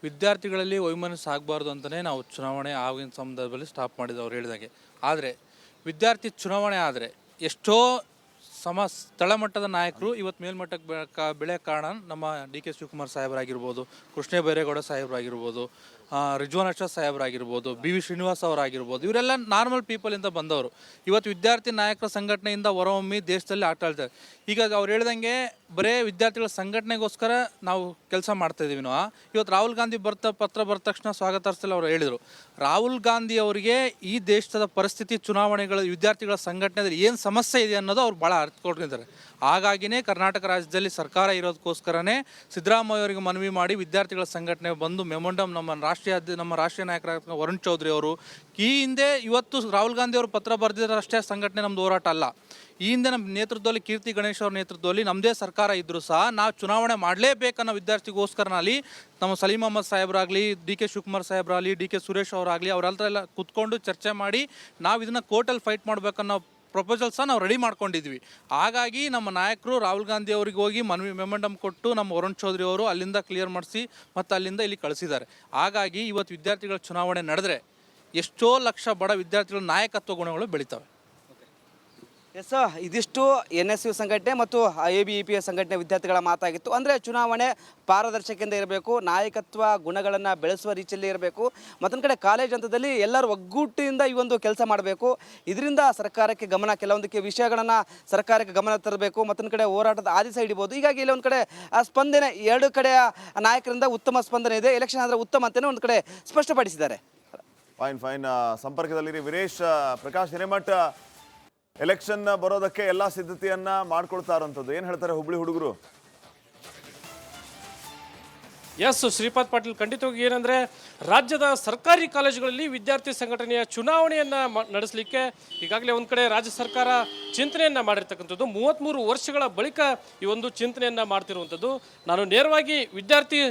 ವಿದ್ಯಾರ್ಥಿಗಳಲ್ಲಿ ವೈಮನಸ್ಸು ಆಗಬಾರ್ದು ಅಂತಲೇ ನಾವು ಚುನಾವಣೆ ಆಗಿನ ಸಂದರ್ಭದಲ್ಲಿ ಸ್ಟಾಪ್ ಮಾಡಿದ್ದು ಅವ್ರು ಹೇಳಿದಾಗೆ. ಆದರೆ ವಿದ್ಯಾರ್ಥಿ ಚುನಾವಣೆ ಆದರೆ ಎಷ್ಟೋ ತಳಮಟ್ಟದ ನಾಯಕರು ಇವತ್ತು ಮೇಲ್ಮಟ್ಟಕ್ಕೆ ಬೆಳೆ ಕಾರಣ ನಮ್ಮ DK ಶಿವಕುಮಾರ್ ಸಾಹೇಬರಾಗಿರ್ಬೋದು, ಕೃಷ್ಣ ಬೈರೇಗೌಡ ಸಾಹೇಬರಾಗಿರ್ಬೋದು, ರಿಜ್ವಾನ್ ಅರ್ಷದ್ ಸಾಹೇಬರಾಗಿರ್ಬೋದು, BV ಶ್ರೀನಿವಾಸ್ ಅವರಾಗಿರ್ಬೋದು, ಇವರೆಲ್ಲ ನಾರ್ಮಲ್ ಪೀಪಲಿಂದ ಬಂದವರು. ಇವತ್ತು ವಿದ್ಯಾರ್ಥಿ ನಾಯಕರ ಸಂಘಟನೆಯಿಂದ ಹೊರಹೊಮ್ಮಿ ದೇಶದಲ್ಲಿ ಆಟ ಆಡ್ತಾರೆ. ಈಗ ಅವ್ರು ಹೇಳ್ದಂಗೆ ಬರೇ ವಿದ್ಯಾರ್ಥಿಗಳ ಸಂಘಟನೆಗೋಸ್ಕರ ನಾವು ಕೆಲಸ ಮಾಡ್ತಾಯಿದ್ದೀವಿ. ಇವತ್ತು ರಾಹುಲ್ ಗಾಂಧಿ ಪತ್ರ ಬರೆದ ತಕ್ಷಣ ಸ್ವಾಗತಾರ್ಸಲ್ಲಿ ಅವರು ಹೇಳಿದರು, ರಾಹುಲ್ ಗಾಂಧಿ ಅವರಿಗೆ ಈ ದೇಶದ ಪರಿಸ್ಥಿತಿ, ಚುನಾವಣೆಗಳ, ವಿದ್ಯಾರ್ಥಿಗಳ ಸಂಘಟನೆಯಲ್ಲಿ ಏನು ಸಮಸ್ಯೆ ಇದೆ ಅನ್ನೋದು ಅವ್ರು ಭಾಳ ಅರ್ಥ ಕೊಟ್ಟಿದ್ದಾರೆ. ಹಾಗಾಗಿನೇ ಕರ್ನಾಟಕ ರಾಜ್ಯದಲ್ಲಿ ಸರ್ಕಾರ ಇರೋದಕ್ಕೋಸ್ಕರನೇ ಸಿದ್ದರಾಮಯ್ಯ ಅವರಿಗೆ ಮನವಿ ಮಾಡಿ ವಿದ್ಯಾರ್ಥಿಗಳ ಸಂಘಟನೆ ಬಂದು ಮೆಮೊಂಡಮ್ ನಮ್ಮ ರಾಷ್ಟ್ರೀಯ ನಾಯಕರಾದ ವರುಣ್ ಚೌಧರಿ ಅವರು ಈ ಹಿಂದೆ ಇವತ್ತು ರಾಹುಲ್ ಗಾಂಧಿ ಅವರು ಪತ್ರ ಬರೆದಿದ್ದರಷ್ಟೇ ಸಂಘಟನೆ ನಮ್ಮದು ಹೋರಾಟ ಅಲ್ಲ. ಈ ಹಿಂದೆ ನಮ್ಮ ನೇತೃತ್ವದಲ್ಲಿ ಕೀರ್ತಿ ಗಣೇಶ್ ಅವ್ರ ನೇತೃತ್ವದಲ್ಲಿ ನಮ್ಮದೇ ಸರ್ಕಾರ ಇದ್ದರೂ ಸಹ ನಾವು ಚುನಾವಣೆ ಮಾಡಲೇಬೇಕನ್ನೋ ವಿದ್ಯಾರ್ಥಿಗೋಸ್ಕರನಲ್ಲಿ ನಮ್ಮ ಸಲೀಂ ಅಹಮದ್ ಸಾಹೇಬರಾಗಲಿ, DK ಶಿವಕುಮಾರ್ ಸಾಹೇಬರಾಗಲಿ, DK ಸುರೇಶ್ ಅವರಾಗಲಿ ಅವರೆಲ್ಲ ಕೂತ್ಕೊಂಡು ಚರ್ಚೆ ಮಾಡಿ ನಾವು ಇದನ್ನು ಕೋರ್ಟಲ್ಲಿ ಫೈಟ್ ಮಾಡಬೇಕನ್ನೋ ಪ್ರಪೋಸಲ್ ಸಹ ನಾವು ರೆಡಿ ಮಾಡ್ಕೊಂಡಿದ್ವಿ. ಹಾಗಾಗಿ ನಮ್ಮ ನಾಯಕರು ರಾಹುಲ್ ಗಾಂಧಿ ಅವರಿಗೆ ಹೋಗಿ ಮೆಮೊಂಡಮ್ ಕೊಟ್ಟು ನಮ್ಮ ವರುಣ್ ಚೌಧರಿ ಅವರು ಅಲ್ಲಿಂದ ಕ್ಲಿಯರ್ ಮಾಡಿಸಿ ಮತ್ತು ಅಲ್ಲಿಂದ ಇಲ್ಲಿ ಕಳಿಸಿದ್ದಾರೆ. ಹಾಗಾಗಿ ಇವತ್ತು ವಿದ್ಯಾರ್ಥಿಗಳ ಚುನಾವಣೆ ನಡೆದರೆ ಎಷ್ಟೋ ಲಕ್ಷ ಬಡ ವಿದ್ಯಾರ್ಥಿಗಳ ನಾಯಕತ್ವ ಗುಣಗಳು ಬೆಳೀತವೆ. ಎಸ್, ಇದಿಷ್ಟು NSU ಸಂಘಟನೆ ಮತ್ತು ABEP ಸಂಘಟನೆ ವಿದ್ಯಾರ್ಥಿಗಳ ಮಾತಾಗಿತ್ತು. ಅಂದರೆ ಚುನಾವಣೆ ಪಾರದರ್ಶಕತೆಯಿಂದ ಇರಬೇಕು, ನಾಯಕತ್ವ ಗುಣಗಳನ್ನು ಬೆಳೆಸುವ ರೀತಿಯಲ್ಲಿ ಇರಬೇಕು, ಮತ್ತೊಂದು ಕಡೆ ಕಾಲೇಜ್ ಹಂತದಲ್ಲಿ ಎಲ್ಲರೂ ಒಗ್ಗೂಟಿನಿಂದ ಈ ಒಂದು ಕೆಲಸ ಮಾಡಬೇಕು. ಇದರಿಂದ ಸರ್ಕಾರಕ್ಕೆ ಕೆಲವೊಂದಕ್ಕೆ ವಿಷಯಗಳನ್ನು ಸರ್ಕಾರಕ್ಕೆ ಗಮನ ತರಬೇಕು, ಮತ್ತೊಂದು ಕಡೆ ಹೋರಾಟದ ಆದಿಸ ಹಿಡಿಬೋದು. ಹೀಗಾಗಿ ಇಲ್ಲಿ ಒಂದು ಕಡೆ ಸ್ಪಂದನೆ, ಎರಡು ಕಡೆಯ ನಾಯಕರಿಂದ ಉತ್ತಮ ಸ್ಪಂದನೆ ಇದೆ, ಎಲೆಕ್ಷನ್ ಆದರೆ ಉತ್ತಮ ಅಂತಲೇ ಒಂದು ಕಡೆ ಸ್ಪಷ್ಟಪಡಿಸಿದ್ದಾರೆ. ಫೈನ್ ಸಂಪರ್ಕದಲ್ಲಿರಿ ವೀರೇಶ್. ಪ್ರಕಾಶ್ ಹಿರೇಮಠ ಎಲೆಕ್ಷನ್ ಬರೋದಕ್ಕೆ ಎಲ್ಲ ಸಿದ್ಧತೆಯನ್ನ ಮಾಡ್ಕೊಳ್ತಾ ಇರೋಂಥದ್ದು, ಏನು ಹೇಳ್ತಾರೆ ಹುಬ್ಳಿ ಹುಡುಗರು? ಎಸ್ ಶ್ರೀಪಾದ್ ಪಾಟೀಲ್, ಖಂಡಿತವಾಗಿ ಏನಂದರೆ ರಾಜ್ಯದ ಸರ್ಕಾರಿ ಕಾಲೇಜುಗಳಲ್ಲಿ ವಿದ್ಯಾರ್ಥಿ ಸಂಘಟನೆಯ ಚುನಾವಣೆಯನ್ನು ನಡೆಸಲಿಕ್ಕೆ ಈಗಾಗಲೇ ಒಂದು ಕಡೆ ರಾಜ್ಯ ಸರ್ಕಾರ ಚಿಂತನೆಯನ್ನು ಮಾಡಿರ್ತಕ್ಕಂಥದ್ದು. 33 ವರ್ಷಗಳ ಬಳಿಕ ಈ ಒಂದು ಚಿಂತನೆಯನ್ನು ಮಾಡ್ತಿರುವಂಥದ್ದು. ನಾನು ನೇರವಾಗಿ ವಿದ್ಯಾರ್ಥಿ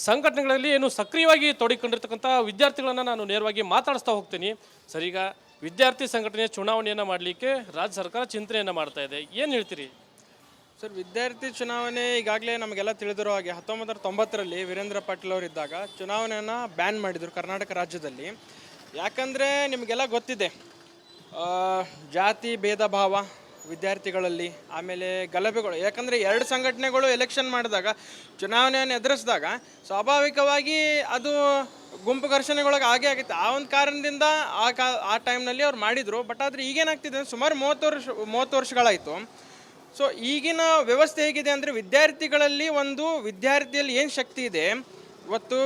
ಸಂಘಟನೆಗಳಲ್ಲಿ ಏನು ಸಕ್ರಿಯವಾಗಿ ತೊಡಗಿಕೊಂಡಿರ್ತಕ್ಕಂಥ ವಿದ್ಯಾರ್ಥಿಗಳನ್ನು ನಾನು ನೇರವಾಗಿ ಮಾತಾಡಿಸ್ತಾ ಹೋಗ್ತೀನಿ. ಸರ್, ಈಗ ವಿದ್ಯಾರ್ಥಿ ಸಂಘಟನೆಯ ಚುನಾವಣೆಯನ್ನು ಮಾಡಲಿಕ್ಕೆ ರಾಜ್ಯ ಸರ್ಕಾರ ಚಿಂತನೆಯನ್ನು ಮಾಡ್ತಾ ಇದೆ, ಏನು ಹೇಳ್ತೀರಿ? ಸರ್, ವಿದ್ಯಾರ್ಥಿ ಚುನಾವಣೆ ಈಗಾಗಲೇ ನಮಗೆಲ್ಲ ತಿಳಿದಿರೋ ಹಾಗೆ 1990ರಲ್ಲಿ ವೀರೇಂದ್ರ ಪಾಟೀಲ್ ಅವರು ಇದ್ದಾಗ ಚುನಾವಣೆಯನ್ನು ಬ್ಯಾನ್ ಮಾಡಿದರು ಕರ್ನಾಟಕ ರಾಜ್ಯದಲ್ಲಿ. ಯಾಕಂದರೆ ನಿಮಗೆಲ್ಲ ಗೊತ್ತಿದೆ, ಜಾತಿ ಭೇದ ಭಾವ ವಿದ್ಯಾರ್ಥಿಗಳಲ್ಲಿ, ಆಮೇಲೆ ಗಲಭೆಗಳು. ಯಾಕಂದರೆ ಎರಡು ಸಂಘಟನೆಗಳು ಎಲೆಕ್ಷನ್ ಮಾಡಿದಾಗ, ಚುನಾವಣೆಯನ್ನು ಎದುರಿಸಿದಾಗ ಸ್ವಾಭಾವಿಕವಾಗಿ ಅದು ಗುಂಪು ಘರ್ಷಣೆಗೊಳಗೆ ಆಗೈತೆ. ಆ ಒಂದು ಕಾರಣದಿಂದ ಆ ಟೈಮ್ನಲ್ಲಿ ಅವ್ರು ಮಾಡಿದರು. ಬಟ್ ಆದರೆ ಈಗೇನಾಗ್ತಿದೆ, ಸುಮಾರು 30 ವರ್ಷಗಳಾಯಿತು. ಸೊ ಈಗಿನ ವ್ಯವಸ್ಥೆ ಹೇಗಿದೆ ಅಂದರೆ, ವಿದ್ಯಾರ್ಥಿಗಳಲ್ಲಿ ವಿದ್ಯಾರ್ಥಿಯಲ್ಲಿ ಏನು ಶಕ್ತಿ ಇದೆ, ಇವತ್ತು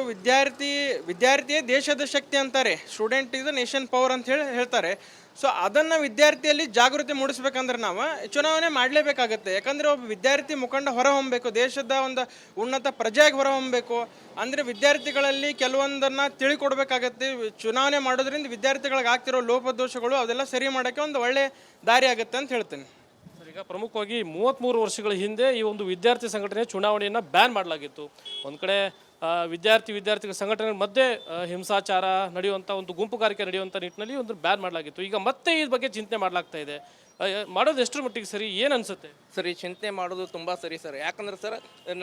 ವಿದ್ಯಾರ್ಥಿಯೇ ದೇಶದ ಶಕ್ತಿ ಅಂತಾರೆ. Student is the nation power ಅಂತ ಹೇಳ್ತಾರೆ. ಸೊ ಅದನ್ನು ವಿದ್ಯಾರ್ಥಿಯಲ್ಲಿ ಜಾಗೃತಿ ಮೂಡಿಸ್ಬೇಕಂದ್ರೆ ನಾವು ಚುನಾವಣೆ ಮಾಡಲೇಬೇಕಾಗತ್ತೆ. ಯಾಕಂದರೆ ಒಬ್ಬ ವಿದ್ಯಾರ್ಥಿ ಮುಖಂಡ ಹೊರಹೊಮ್ಮಬೇಕು, ದೇಶದ ಒಂದು ಉನ್ನತ ಪ್ರಜೆಯಾಗಿ ಹೊರಹೊಮ್ಮಬೇಕು. ಅಂದರೆ ವಿದ್ಯಾರ್ಥಿಗಳಲ್ಲಿ ಕೆಲವೊಂದನ್ನು ತಿಳಿಕೊಡ್ಬೇಕಾಗತ್ತೆ. ಚುನಾವಣೆ ಮಾಡೋದ್ರಿಂದ ವಿದ್ಯಾರ್ಥಿಗಳಿಗೆ ಆಗ್ತಿರೋ ಲೋಪದೋಷಗಳು ಅದೆಲ್ಲ ಸರಿ ಮಾಡೋಕ್ಕೆ ಒಂದು ಒಳ್ಳೆ ದಾರಿ ಆಗುತ್ತೆ ಅಂತ ಹೇಳ್ತೇನೆ. ಈಗ ಪ್ರಮುಖವಾಗಿ 33 ವರ್ಷಗಳ ಹಿಂದೆ ಈ ಒಂದು ವಿದ್ಯಾರ್ಥಿ ಸಂಘಟನೆ ಚುನಾವಣೆಯನ್ನು ಬ್ಯಾನ್ ಮಾಡಲಾಗಿತ್ತು. ಒಂದು ಕಡೆ ವಿದ್ಯಾರ್ಥಿಗಳ ಸಂಘಟನೆ ಮಧ್ಯೆ ಹಿಂಸಾಚಾರ ನಡೆಯುವಂಥ ಒಂದು ಗುಂಪುಗಾರಿಕೆ ನಡೆಯುವಂಥ ನಿಟ್ಟಿನಲ್ಲಿ ಒಂದು ಬ್ಯಾನ್ ಮಾಡಲಾಗಿತ್ತು. ಈಗ ಮತ್ತೆ ಈ ಬಗ್ಗೆ ಚಿಂತನೆ ಮಾಡಲಾಗ್ತಾ ಇದೆ. ಮಾಡೋದು ಎಷ್ಟರ ಮಟ್ಟಿಗೆ ಸರಿ, ಏನು ಅನಿಸುತ್ತೆ ಸರ್? ಈ ಚಿಂತನೆ ಮಾಡೋದು ತುಂಬ ಸರಿ ಸರ್. ಯಾಕಂದ್ರೆ ಸರ್,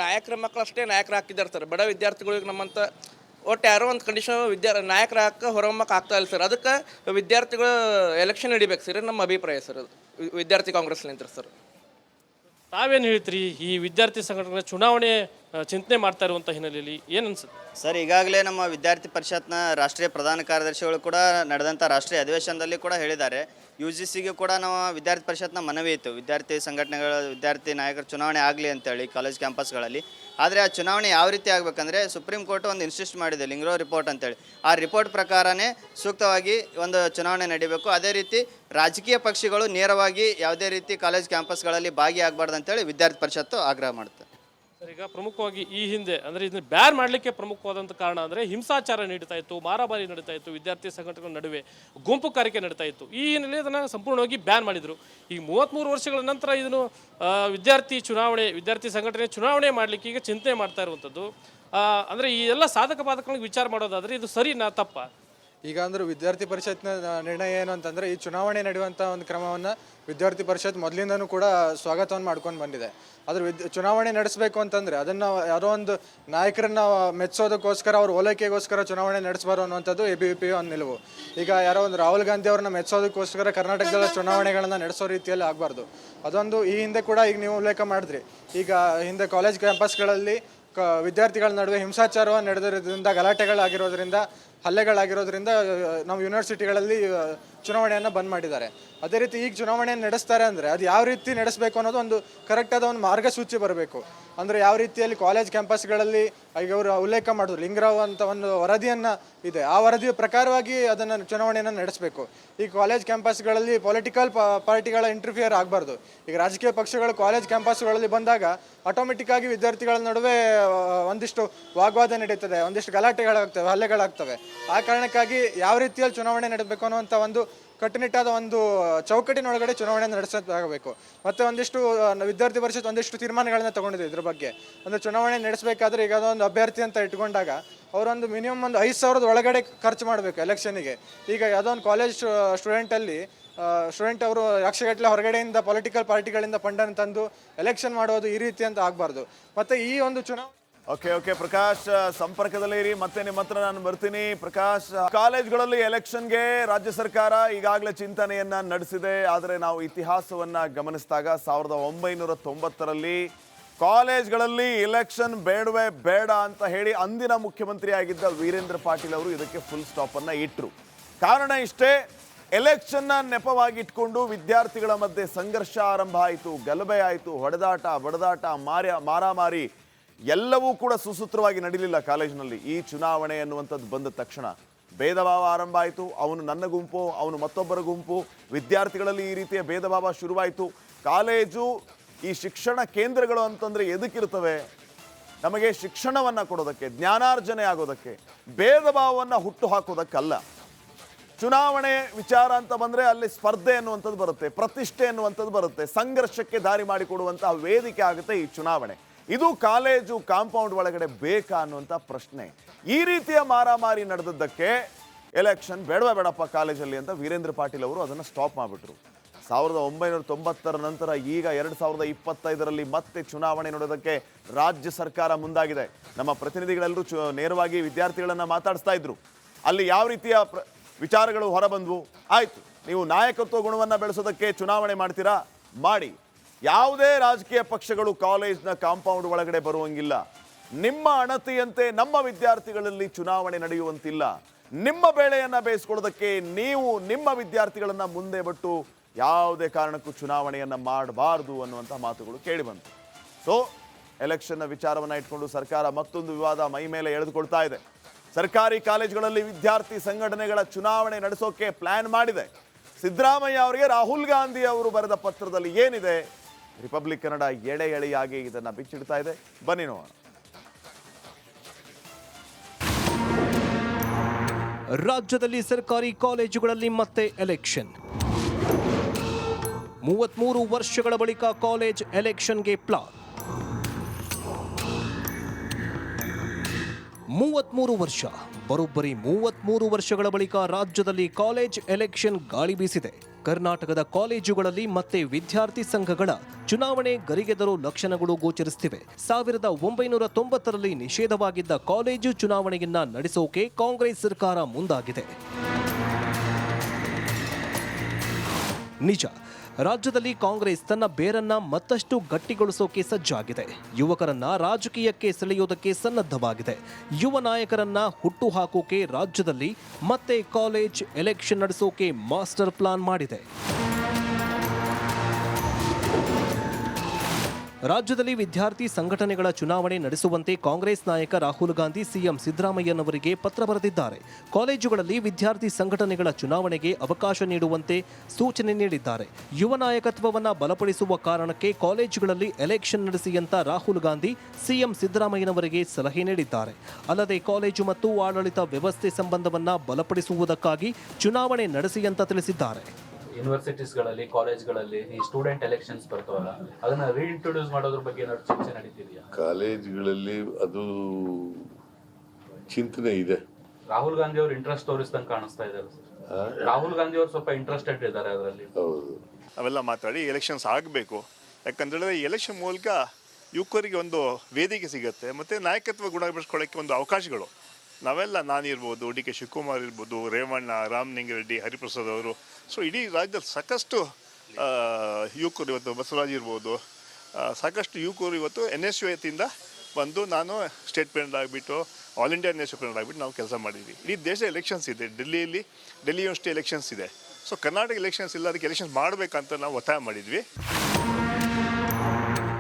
ನಾಯಕರ ಮಕ್ಕಳು ಅಷ್ಟೇ ನಾಯಕರು ಹಾಕಿದ್ದಾರೆ ಸರ್. ಬಡ ವಿದ್ಯಾರ್ಥಿಗಳಿಗೆ ನಮ್ಮಂಥ ಒಟ್ಟು ಯಾರೋ ಒಂದು ಕಂಡೀಷನ್ ನಾಯಕರ ಹಾಕ ಹೊರಹೊಮ್ಮಕ್ಕೆ ಆಗ್ತಾ ಇಲ್ಲ ಸರ್. ಅದಕ್ಕೆ ವಿದ್ಯಾರ್ಥಿಗಳು ಎಲೆಕ್ಷನ್ ನಡಿಬೇಕು ಸರ್, ನಮ್ಮ ಅಭಿಪ್ರಾಯ ಸರ್. ಅದು ವಿದ್ಯಾರ್ಥಿ ಕಾಂಗ್ರೆಸ್ಲಿಂತ ಸರ್. ತಾವೇನು ಹೇಳ್ತೀರಿ ಈ ವಿದ್ಯಾರ್ಥಿ ಸಂಘಟನೆ ಚುನಾವಣೆ ಚಿಂತನೆ ಮಾಡ್ತಾ ಇರುವಂಥ ಹಿನ್ನೆಲೆಯಲ್ಲಿ ಏನು ಅನ್ಸುತ್ತೆ ಸರ್? ಈಗಾಗಲೇ ನಮ್ಮ ವಿದ್ಯಾರ್ಥಿ ಪರಿಷತ್ನ ರಾಷ್ಟ್ರೀಯ ಪ್ರಧಾನ ಕಾರ್ಯದರ್ಶಿಗಳು ಕೂಡ ನಡೆದಂಥ ರಾಷ್ಟ್ರೀಯ ಅಧಿವೇಶನದಲ್ಲಿ ಕೂಡ ಹೇಳಿದ್ದಾರೆ. UGCಗೆ ಕೂಡ ನಾವು ವಿದ್ಯಾರ್ಥಿ ಪರಿಷತ್ನ ಮನವಿ ಇತ್ತು, ವಿದ್ಯಾರ್ಥಿ ಸಂಘಟನೆಗಳ ವಿದ್ಯಾರ್ಥಿ ನಾಯಕರ ಚುನಾವಣೆ ಆಗಲಿ ಅಂತೇಳಿ ಕಾಲೇಜ್ ಕ್ಯಾಂಪಸ್ಗಳಲ್ಲಿ. ಆದರೆ ಆ ಚುನಾವಣೆ ಯಾವ ರೀತಿ ಆಗಬೇಕಂದ್ರೆ, ಸುಪ್ರೀಂ ಕೋರ್ಟ್ ಒಂದು ಇನ್ಸಿಸ್ಟ್ ಮಾಡಿದೆ, ಲಿಂಗ್ರೋ ರಿಪೋರ್ಟ್ ಅಂತೇಳಿ. ಆ ರಿಪೋರ್ಟ್ ಪ್ರಕಾರನೇ ಸೂಕ್ತವಾಗಿ ಒಂದು ಚುನಾವಣೆ ನಡೀಬೇಕು. ಅದೇ ರೀತಿ ರಾಜಕೀಯ ಪಕ್ಷಗಳು ನೇರವಾಗಿ ಯಾವುದೇ ರೀತಿ ಕಾಲೇಜ್ ಕ್ಯಾಂಪಸ್ಗಳಲ್ಲಿ ಭಾಗಿಯಾಗಬಾರ್ದು ಅಂತೇಳಿ ವಿದ್ಯಾರ್ಥಿ ಪರಿಷತ್ತು ಆಗ್ರಹ ಮಾಡುತ್ತೆ. ಸರ್, ಈಗ ಪ್ರಮುಖವಾಗಿ ಈ ಹಿಂದೆ ಅಂದರೆ ಇದನ್ನು ಬ್ಯಾನ್ ಮಾಡಲಿಕ್ಕೆ ಪ್ರಮುಖವಾದಂಥ ಕಾರಣ ಅಂದರೆ ಹಿಂಸಾಚಾರ ನಡೀತಾ ಇತ್ತು, ಮಾರಾಮಾರಿ ನಡೀತಾ ಇತ್ತು, ವಿದ್ಯಾರ್ಥಿ ಸಂಘಟನೆಗಳ ನಡುವೆ ಗುಂಪುಗಾರಿಕೆ ನಡೀತಾ ಇತ್ತು. ಈ ಹಿನ್ನೆಲೆ ಅದನ್ನು ಸಂಪೂರ್ಣವಾಗಿ ಬ್ಯಾನ್ ಮಾಡಿದರು. ಈಗ 33 ವರ್ಷಗಳ ನಂತರ ಇದನ್ನು ವಿದ್ಯಾರ್ಥಿ ಸಂಘಟನೆ ಚುನಾವಣೆ ಮಾಡಲಿಕ್ಕೆ ಈಗ ಚಿಂತನೆ ಮಾಡ್ತಾ ಇರುವಂಥದ್ದು. ಅಂದರೆ ಈ ಎಲ್ಲ ಸಾಧಕ ಬಾಧಕಗಳಿಗೆ ವಿಚಾರ ಮಾಡೋದಾದರೆ ಇದು ಸರಿನಾ ತಪ್ಪ? ಈಗ ಅಂದ್ರೆ ವಿದ್ಯಾರ್ಥಿ ಪರಿಷತ್ನ ನಿರ್ಣಯ ಏನು ಅಂತಂದರೆ, ಈ ಚುನಾವಣೆ ನಡೆಯುವಂಥ ಒಂದು ಕ್ರಮವನ್ನು ವಿದ್ಯಾರ್ಥಿ ಪರಿಷತ್ ಮೊದಲಿಂದನೂ ಕೂಡ ಸ್ವಾಗತವನ್ನು ಮಾಡ್ಕೊಂಡು ಬಂದಿದೆ. ಆದರೆ ಚುನಾವಣೆ ನಡೆಸಬೇಕು ಅಂತಂದರೆ ಅದನ್ನು ಯಾರೋ ಒಂದು ನಾಯಕರನ್ನ ಮೆಚ್ಚೋದಕ್ಕೋಸ್ಕರ, ಅವ್ರ ಓಲೈಕೆಗೋಸ್ಕರ ಚುನಾವಣೆ ನಡೆಸಬಾರೋ ಅನ್ನುವಂಥದ್ದು ABVP ಒಂದು ನಿಲುವು. ಈಗ ಯಾರೋ ಒಂದು ರಾಹುಲ್ ಗಾಂಧಿ ಅವ್ರನ್ನ ಮೆಚ್ಚೋದಕ್ಕೋಸ್ಕರ ಕರ್ನಾಟಕದ ಚುನಾವಣೆಗಳನ್ನು ನಡೆಸೋ ರೀತಿಯಲ್ಲಿ ಆಗಬಾರ್ದು. ಅದೊಂದು ಈ ಹಿಂದೆ ಕೂಡ ಈಗ ನೀವು ಉಲ್ಲೇಖ ಮಾಡಿದ್ರಿ, ಈಗ ಹಿಂದೆ ಕಾಲೇಜ್ ಕ್ಯಾಂಪಸ್ಗಳಲ್ಲಿ ವಿದ್ಯಾರ್ಥಿಗಳ ನಡುವೆ ಹಿಂಸಾಚಾರ ನಡೆದಿರೋದ್ರಿಂದ, ಗಲಾಟೆಗಳಾಗಿರೋದ್ರಿಂದ, ಹಲ್ಲೆಗಳಾಗಿರೋದ್ರಿಂದ ನಾವು ಯೂನಿವರ್ಸಿಟಿಗಳಲ್ಲಿ ಚುನಾವಣೆಯನ್ನು ಬಂದ್ ಮಾಡಿದ್ದಾರೆ. ಅದೇ ರೀತಿ ಈಗ ಚುನಾವಣೆಯನ್ನು ನಡೆಸ್ತಾರೆ ಅಂದರೆ ಅದು ಯಾವ ರೀತಿ ನಡೆಸಬೇಕು ಅನ್ನೋದು ಒಂದು ಕರೆಕ್ಟಾದ ಒಂದು ಮಾರ್ಗಸೂಚಿ ಬರಬೇಕು. ಅಂದರೆ ಯಾವ ರೀತಿಯಲ್ಲಿ ಕಾಲೇಜ್ ಕ್ಯಾಂಪಸ್ಗಳಲ್ಲಿ ಈಗ ಅವರು ಉಲ್ಲೇಖ ಮಾಡಿದ್ರು, ಲಿಂಗರಾವ್ ಅಂತ ಒಂದು ವರದಿಯನ್ನು ಇದೆ, ಆ ವರದಿಯ ಪ್ರಕಾರವಾಗಿ ಅದನ್ನು ಚುನಾವಣೆಯನ್ನು ನಡೆಸಬೇಕು. ಈ ಕಾಲೇಜ್ ಕ್ಯಾಂಪಸ್ಗಳಲ್ಲಿ ಪೊಲಿಟಿಕಲ್ ಪಾರ್ಟಿಗಳ ಇಂಟರ್ಫಿಯರ್ ಆಗಬಾರ್ದು. ಈಗ ರಾಜಕೀಯ ಪಕ್ಷಗಳು ಕಾಲೇಜ್ ಕ್ಯಾಂಪಸ್ಗಳಲ್ಲಿ ಬಂದಾಗ ಆಟೋಮೆಟಿಕ್ಕಾಗಿ ವಿದ್ಯಾರ್ಥಿಗಳ ನಡುವೆ ಒಂದಿಷ್ಟು ವಾಗ್ವಾದ ನಡೀತದೆ, ಒಂದಿಷ್ಟು ಗಲಾಟೆಗಳಾಗ್ತವೆ, ಹಲ್ಲೆಗಳಾಗ್ತವೆ. ಆ ಕಾರಣಕ್ಕಾಗಿ ಯಾವ ರೀತಿಯಲ್ಲಿ ಚುನಾವಣೆ ನಡೆಸಬೇಕು ಅನ್ನುವಂಥ ಒಂದು ಕಟ್ಟುನಿಟ್ಟಾದ ಒಂದು ಚೌಕಟ್ಟಿನೊಳಗಡೆ ಚುನಾವಣೆ ನಡೆಸಬೇಕಾಗಬೇಕು. ಮತ್ತು ಒಂದಿಷ್ಟು ವಿದ್ಯಾರ್ಥಿ ಪರಿಷತ್ ಒಂದಿಷ್ಟು ತೀರ್ಮಾನಗಳನ್ನ ತಗೊಂಡಿದೆ ಇದ್ರ ಬಗ್ಗೆ. ಅಂದರೆ ಚುನಾವಣೆ ನಡೆಸಬೇಕಾದ್ರೆ ಈಗ ಅದೊಂದು ಅಭ್ಯರ್ಥಿ ಅಂತ ಇಟ್ಕೊಂಡಾಗ ಅವರೊಂದು ಮಿನಿಮಮ್ ಒಂದು 5,000 ಒಳಗಡೆ ಖರ್ಚು ಮಾಡಬೇಕು ಎಲೆಕ್ಷನ್ನಿಗೆ. ಈಗ ಯಾವುದೋ ಒಂದು ಕಾಲೇಜ್ ಸ್ಟೂಡೆಂಟ್ ಅವರು ಲಕ್ಷಗಟ್ಟಲೆ ಹೊರಗಡೆಯಿಂದ ಪೊಲಿಟಿಕಲ್ ಪಾರ್ಟಿಗಳಿಂದ ಫಂಡನ್ನು ತಂದು ಎಲೆಕ್ಷನ್ ಮಾಡೋದು ಈ ರೀತಿ ಅಂತ ಆಗಬಾರ್ದು. ಮತ್ತು ಈ ಒಂದು ಚುನಾವಣೆ ಓಕೆ ಪ್ರಕಾಶ್, ಸಂಪರ್ಕದಲ್ಲೇ ಇರಿ, ಮತ್ತೆ ನಿಮ್ಮ ಹತ್ರ ನಾನು ಬರ್ತೀನಿ. ಪ್ರಕಾಶ್, ಕಾಲೇಜ್ಗಳಲ್ಲಿ ಎಲೆಕ್ಷನ್ಗೆ ರಾಜ್ಯ ಸರ್ಕಾರ ಈಗಾಗಲೇ ಚಿಂತನೆಯನ್ನ ನಡೆಸಿದೆ. ಆದರೆ ನಾವು ಇತಿಹಾಸವನ್ನ ಗಮನಿಸಿದಾಗ 1990ರಲ್ಲಿ ಕಾಲೇಜ್ಗಳಲ್ಲಿ ಎಲೆಕ್ಷನ್ ಬೇಡವೇ ಬೇಡ ಅಂತ ಹೇಳಿ ಅಂದಿನ ಮುಖ್ಯಮಂತ್ರಿ ಆಗಿದ್ದ ವೀರೇಂದ್ರ ಪಾಟೀಲ್ ಅವರು ಇದಕ್ಕೆ ಫುಲ್ ಸ್ಟಾಪ್ ಅನ್ನ ಇಟ್ಟರು. ಕಾರಣ ಇಷ್ಟೇ, ಎಲೆಕ್ಷನ್ನ ನೆಪವಾಗಿಟ್ಕೊಂಡು ವಿದ್ಯಾರ್ಥಿಗಳ ಮಧ್ಯೆ ಸಂಘರ್ಷ ಆರಂಭ ಆಯಿತು, ಗಲಭೆ ಆಯಿತು, ಹೊಡೆದಾಟ, ಬಡದಾಟ, ಮಾರಾಮಾರಿ ಎಲ್ಲವೂ ಕೂಡ ಸುಸೂತ್ರವಾಗಿ ನಡೀಲಿಲ್ಲ ಕಾಲೇಜಿನಲ್ಲಿ. ಈ ಚುನಾವಣೆ ಅನ್ನುವಂಥದ್ದು ಬಂದ ತಕ್ಷಣ ಭೇದ ಭಾವ ಆರಂಭ ಆಯಿತು. ಅವನು ನನ್ನ ಗುಂಪು, ಅವನು ಮತ್ತೊಬ್ಬರ ಗುಂಪು, ವಿದ್ಯಾರ್ಥಿಗಳಲ್ಲಿ ಈ ರೀತಿಯ ಭೇದ ಭಾವ ಶುರುವಾಯಿತು. ಕಾಲೇಜು, ಈ ಶಿಕ್ಷಣ ಕೇಂದ್ರಗಳು ಅಂತಂದರೆ ಎದಕ್ಕಿರ್ತವೆ? ನಮಗೆ ಶಿಕ್ಷಣವನ್ನು ಕೊಡೋದಕ್ಕೆ, ಜ್ಞಾನಾರ್ಜನೆ ಆಗೋದಕ್ಕೆ, ಭೇದ ಭಾವವನ್ನು ಹುಟ್ಟು ಹಾಕೋದಕ್ಕಲ್ಲ. ಚುನಾವಣೆ ವಿಚಾರ ಅಂತ ಬಂದರೆ ಅಲ್ಲಿ ಸ್ಪರ್ಧೆ ಅನ್ನುವಂಥದ್ದು ಬರುತ್ತೆ, ಪ್ರತಿಷ್ಠೆ ಅನ್ನುವಂಥದ್ದು ಬರುತ್ತೆ, ಸಂಘರ್ಷಕ್ಕೆ ದಾರಿ ಮಾಡಿಕೊಡುವಂತಹ ವೇದಿಕೆ ಆಗುತ್ತೆ ಈ ಚುನಾವಣೆ. ಇದು ಕಾಲೇಜು ಕಾಂಪೌಂಡ್ ಒಳಗಡೆ ಬೇಕಾ ಅನ್ನುವಂಥ ಪ್ರಶ್ನೆ. ಈ ರೀತಿಯ ಮಾರಾಮಾರಿ ನಡೆದದ್ದಕ್ಕೆ ಎಲೆಕ್ಷನ್ ಬೇಡವಾ ಬೇಡಪ್ಪ ಕಾಲೇಜಲ್ಲಿ ಅಂತ ವೀರೇಂದ್ರ ಪಾಟೀಲ್ ಅವರು ಅದನ್ನು ಸ್ಟಾಪ್ ಮಾಡಿಬಿಟ್ರು. 1990 ನಂತರ ಈಗ 2025ರಲ್ಲಿ ಮತ್ತೆ ಚುನಾವಣೆ ನಡೆಯೋದಕ್ಕೆ ರಾಜ್ಯ ಸರ್ಕಾರ ಮುಂದಾಗಿದೆ. ನಮ್ಮ ಪ್ರತಿನಿಧಿಗಳೆಲ್ಲರೂ ನೇರವಾಗಿ ವಿದ್ಯಾರ್ಥಿಗಳನ್ನು ಮಾತಾಡಿಸ್ತಾ ಇದ್ರು. ಅಲ್ಲಿ ಯಾವ ರೀತಿಯ ವಿಚಾರಗಳು ಹೊರಬಂದ್ವು. ಆಯಿತು, ನೀವು ನಾಯಕತ್ವ ಗುಣವನ್ನು ಬೆಳೆಸೋದಕ್ಕೆ ಚುನಾವಣೆ ಮಾಡ್ತೀರಾ, ಮಾಡಿ. ಯಾವುದೇ ರಾಜಕೀಯ ಪಕ್ಷಗಳು ಕಾಲೇಜ್ನ ಕಾಂಪೌಂಡ್ ಒಳಗಡೆ ಬರುವಂಗಿಲ್ಲ. ನಿಮ್ಮ ಅಣತಿಯಂತೆ ನಮ್ಮ ವಿದ್ಯಾರ್ಥಿಗಳಲ್ಲಿ ಚುನಾವಣೆ ನಡೆಯುವಂತಿಲ್ಲ. ನಿಮ್ಮ ಬೇಳೆಯನ್ನು ಬೇಯಿಸ್ಕೊಳ್ಳೋದಕ್ಕೆ ನೀವು ನಿಮ್ಮ ವಿದ್ಯಾರ್ಥಿಗಳನ್ನು ಮುಂದೆ ಬಿಟ್ಟು ಯಾವುದೇ ಕಾರಣಕ್ಕೂ ಚುನಾವಣೆಯನ್ನು ಮಾಡಬಾರ್ದು ಅನ್ನುವಂಥ ಮಾತುಗಳು ಕೇಳಿಬಂತು. ಸೊ ಎಲೆಕ್ಷನ್ನ ವಿಚಾರವನ್ನು ಇಟ್ಕೊಂಡು ಸರ್ಕಾರ ಮತ್ತೊಂದು ವಿವಾದ ಮೈ ಮೇಲೆ ಎಳೆದುಕೊಳ್ತಾ ಇದೆ. ಸರ್ಕಾರಿ ಕಾಲೇಜುಗಳಲ್ಲಿ ವಿದ್ಯಾರ್ಥಿ ಸಂಘಟನೆಗಳ ಚುನಾವಣೆ ನಡೆಸೋಕೆ ಪ್ಲಾನ್ ಮಾಡಿದೆ. ಸಿದ್ದರಾಮಯ್ಯ ಅವರಿಗೆ ರಾಹುಲ್ ಗಾಂಧಿ ಅವರು ಬರೆದ ಪತ್ರದಲ್ಲಿ ಏನಿದೆ? ರಿಪಬ್ಲಿಕ್ ಕನ್ನಡ ಎಳೆ ಎಳೆಯಾಗಿ ಇದನ್ನು ಬಿಚ್ಚಿಡ್ತಾ ಇದೆ. ಬನ್ನಿ ನೋಡೋಣ. ರಾಜ್ಯದಲ್ಲಿ ಸರ್ಕಾರಿ ಕಾಲೇಜುಗಳಲ್ಲಿ ಮತ್ತೆ ಎಲೆಕ್ಷನ್. 33 ವರ್ಷಗಳ ಬಳಿಕ ಕಾಲೇಜ್ ಎಲೆಕ್ಷನ್ಗೆ ಪ್ಲಾನ್. 33 ವರ್ಷ, ಬರೋಬ್ಬರಿ 33 ವರ್ಷಗಳ ಬಳಿಕ ರಾಜ್ಯದಲ್ಲಿ ಕಾಲೇಜ್ ಎಲೆಕ್ಷನ್ ಗಾಳಿ ಬೀಸಿದೆ. ಕರ್ನಾಟಕದ ಕಾಲೇಜುಗಳಲ್ಲಿ ಮತ್ತೆ ವಿದ್ಯಾರ್ಥಿ ಸಂಘಗಳ ಚುನಾವಣೆ ಗರಿಗೆದರೋ ಲಕ್ಷಣಗಳು ಗೋಚರಿಸುತ್ತಿವೆ. 1990ರಲ್ಲಿ ನಿಷೇಧವಾಗಿದ್ದ ಕಾಲೇಜು ಚುನಾವಣೆಯನ್ನ ನಡೆಸೋಕೆ ಕಾಂಗ್ರೆಸ್ ಸರ್ಕಾರ ಮುಂದಾಗಿದೆ. ನಿಜ, ರಾಜ್ಯದಲ್ಲಿ ಕಾಂಗ್ರೆಸ್ ತನ್ನ ಬೇರನ್ನ ಮತ್ತಷ್ಟು ಗಟ್ಟಿಗೊಳಿಸೋಕೆ ಸಜ್ಜಾಗಿದೆ. ಯುವಕರನ್ನ ರಾಜಕೀಯಕ್ಕೆ ಸೆಳೆಯೋದಕ್ಕೆ ಸನ್ನದ್ಧವಾಗಿದೆ. ಯುವ ನಾಯಕರನ್ನ ಹುಟ್ಟು ಹಾಕೋಕೆ ರಾಜ್ಯದಲ್ಲಿ ಮತ್ತೆ ಕಾಲೇಜ್ ಎಲೆಕ್ಷನ್ ನಡೆಸೋಕೆ ಮಾಸ್ಟರ್ ಪ್ಲಾನ್ ಮಾಡಿದೆ. ರಾಜ್ಯದಲ್ಲಿ ವಿದ್ಯಾರ್ಥಿ ಸಂಘಟನೆಗಳ ಚುನಾವಣೆ ನಡೆಸುವಂತೆ ಕಾಂಗ್ರೆಸ್ ನಾಯಕ ರಾಹುಲ್ ಗಾಂಧಿ ಸಿಎಂ ಸಿದ್ದರಾಮಯ್ಯನವರಿಗೆ ಪತ್ರ ಬರೆದಿದ್ದಾರೆ. ಕಾಲೇಜುಗಳಲ್ಲಿ ವಿದ್ಯಾರ್ಥಿ ಸಂಘಟನೆಗಳ ಚುನಾವಣೆಗೆ ಅವಕಾಶ ನೀಡುವಂತೆ ಸೂಚನೆ ನೀಡಿದ್ದಾರೆ. ಯುವ ನಾಯಕತ್ವವನ್ನು ಬಲಪಡಿಸುವ ಕಾರಣಕ್ಕೆ ಕಾಲೇಜುಗಳಲ್ಲಿ ಎಲೆಕ್ಷನ್ ನಡೆಸಿ ಅಂತ ರಾಹುಲ್ ಗಾಂಧಿ ಸಿಎಂ ಸಿದ್ದರಾಮಯ್ಯನವರಿಗೆ ಸಲಹೆ ನೀಡಿದ್ದಾರೆ. ಅಲ್ಲದೆ ಕಾಲೇಜು ಮತ್ತು ಆಡಳಿತ ವ್ಯವಸ್ಥೆ ಸಂಬಂಧವನ್ನ ಬಲಪಡಿಸುವುದಕ್ಕಾಗಿ ಚುನಾವಣೆ ನಡೆಸಿ ಅಂತ ತಿಳಿಸಿದ್ದಾರೆ. ಯೂನಿವರ್ಸಿಟೀಸ್ಗಳಲ್ಲಿ, ಕಾಲೇಜ್ಗಳಲ್ಲಿ ಈ ಸ್ಟೂಡೆಂಟ್ ಎಲೆಕ್ಷನ್ಸ್ ಬರ್ತಾವಲ್ಲ, ಅದನ್ನ ರೀಇಂಟ್ರೊಡ್ಯೂಸ್ ಮಾಡೋದ್ರ ಬಗ್ಗೆ ಏನಾದ್ರು ಚರ್ಚೆ ನಡೀತಿದೆಯಾ? ಕಾಲೇಜ್ಗಳಲ್ಲಿ ಅದು ಚಿಂತನೆ ಇದೆ. ರಾಹುಲ್ ಗಾಂಧಿ ಅವರು ಇಂಟ್ರೆಸ್ಟ್ ತೋರಿಸ್ದಂಗೆ ಕಾಣಿಸ್ತಾ ಇದ್ದಾರೆ ಸರ್. ರಾಹುಲ್ ಗಾಂಧಿ ಅವರು ಸ್ವಲ್ಪ ಇಂಟ್ರೆಸ್ಟೆಡ್ ಇದ್ದಾರೆ ಅದರಲ್ಲಿ. ಹೌದು, ಅವೆಲ್ಲ ಮಾತಾಡಿ ಎಲೆಕ್ಷನ್ಸ್ ಆಗಬೇಕು. ಯಾಕಂತೇಳಿದ್ರೆ ಎಲೆಕ್ಷನ್ ಮೂಲಕ ಯುವಕರಿಗೆ ಒಂದು ವೇದಿಕೆ ಸಿಗುತ್ತೆ, ಮತ್ತು ನಾಯಕತ್ವ ಗುಣ ಬೆಳೆಸ್ಕೊಳ್ಳೋಕ್ಕೆ ಒಂದು ಅವಕಾಶಗಳು. ನಾವೆಲ್ಲ ನಾನಿರ್ಬೋದು, ಡಿ ಕೆ ಶಿವಕುಮಾರ್ ಇರ್ಬೋದು, ರೇವಣ್ಣ, ರಾಮಲಿಂಗಾರೆಡ್ಡಿ, ಹರಿಪ್ರಸಾದ್ ಅವರು, ಸೊ ಇಡೀ ರಾಜ್ಯದಲ್ಲಿ ಸಾಕಷ್ಟು ಯುವಕರು ಇವತ್ತು, ಬಸವರಾಜ್ ಇರ್ಬೋದು, ಸಾಕಷ್ಟು ಯುವಕರು ಇವತ್ತು NSU ವತಿಯಿಂದ ಬಂದು ನಾನು ಸ್ಟೇಟ್ ಪ್ರೆಸಿಡೆಂಟ್ ಆಗಿಬಿಟ್ಟು ಆಲ್ ಇಂಡಿಯಾ NSU ಪ್ರೆಸಿಡೆಂಟ್ ಆಗಿಬಿಟ್ಟು ನಾವು ಕೆಲಸ ಮಾಡಿದ್ವಿ. ಇಡೀ ದೇಶ ಎಲೆಕ್ಷನ್ಸ್ ಇದೆ. ಡೆಲ್ಲಿ ಯೂನಿವರ್ಸಿಟಿ ಎಲೆಕ್ಷನ್ಸ್ ಇದೆ. ಸೊ ಕರ್ನಾಟಕ ಎಲೆಕ್ಷನ್ಸ್ ಇಲ್ಲ, ಅದಕ್ಕೆ ಎಲೆಕ್ಷನ್ಸ್ ಮಾಡಬೇಕಂತ ನಾವು ಒತ್ತಾಯ ಮಾಡಿದ್ವಿ.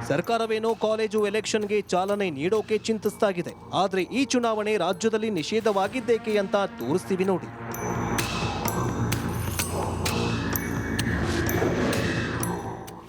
ಸರ್ಕಾರವೇನೋ ಕಾಲೇಜು ಎಲೆಕ್ಷನ್ಗೆ ಚಾಲನೆ ನೀಡೋಕೆ ಚಿಂತಿಸ್ತಾಗಿದೆ. ಆದರೆ ಈ ಚುನಾವಣೆ ರಾಜ್ಯದಲ್ಲಿ ನಿಷೇಧವಾಗಿದ್ದೇಕೆ ಅಂತ ತೋರಿಸ್ತೀವಿ ನೋಡಿ.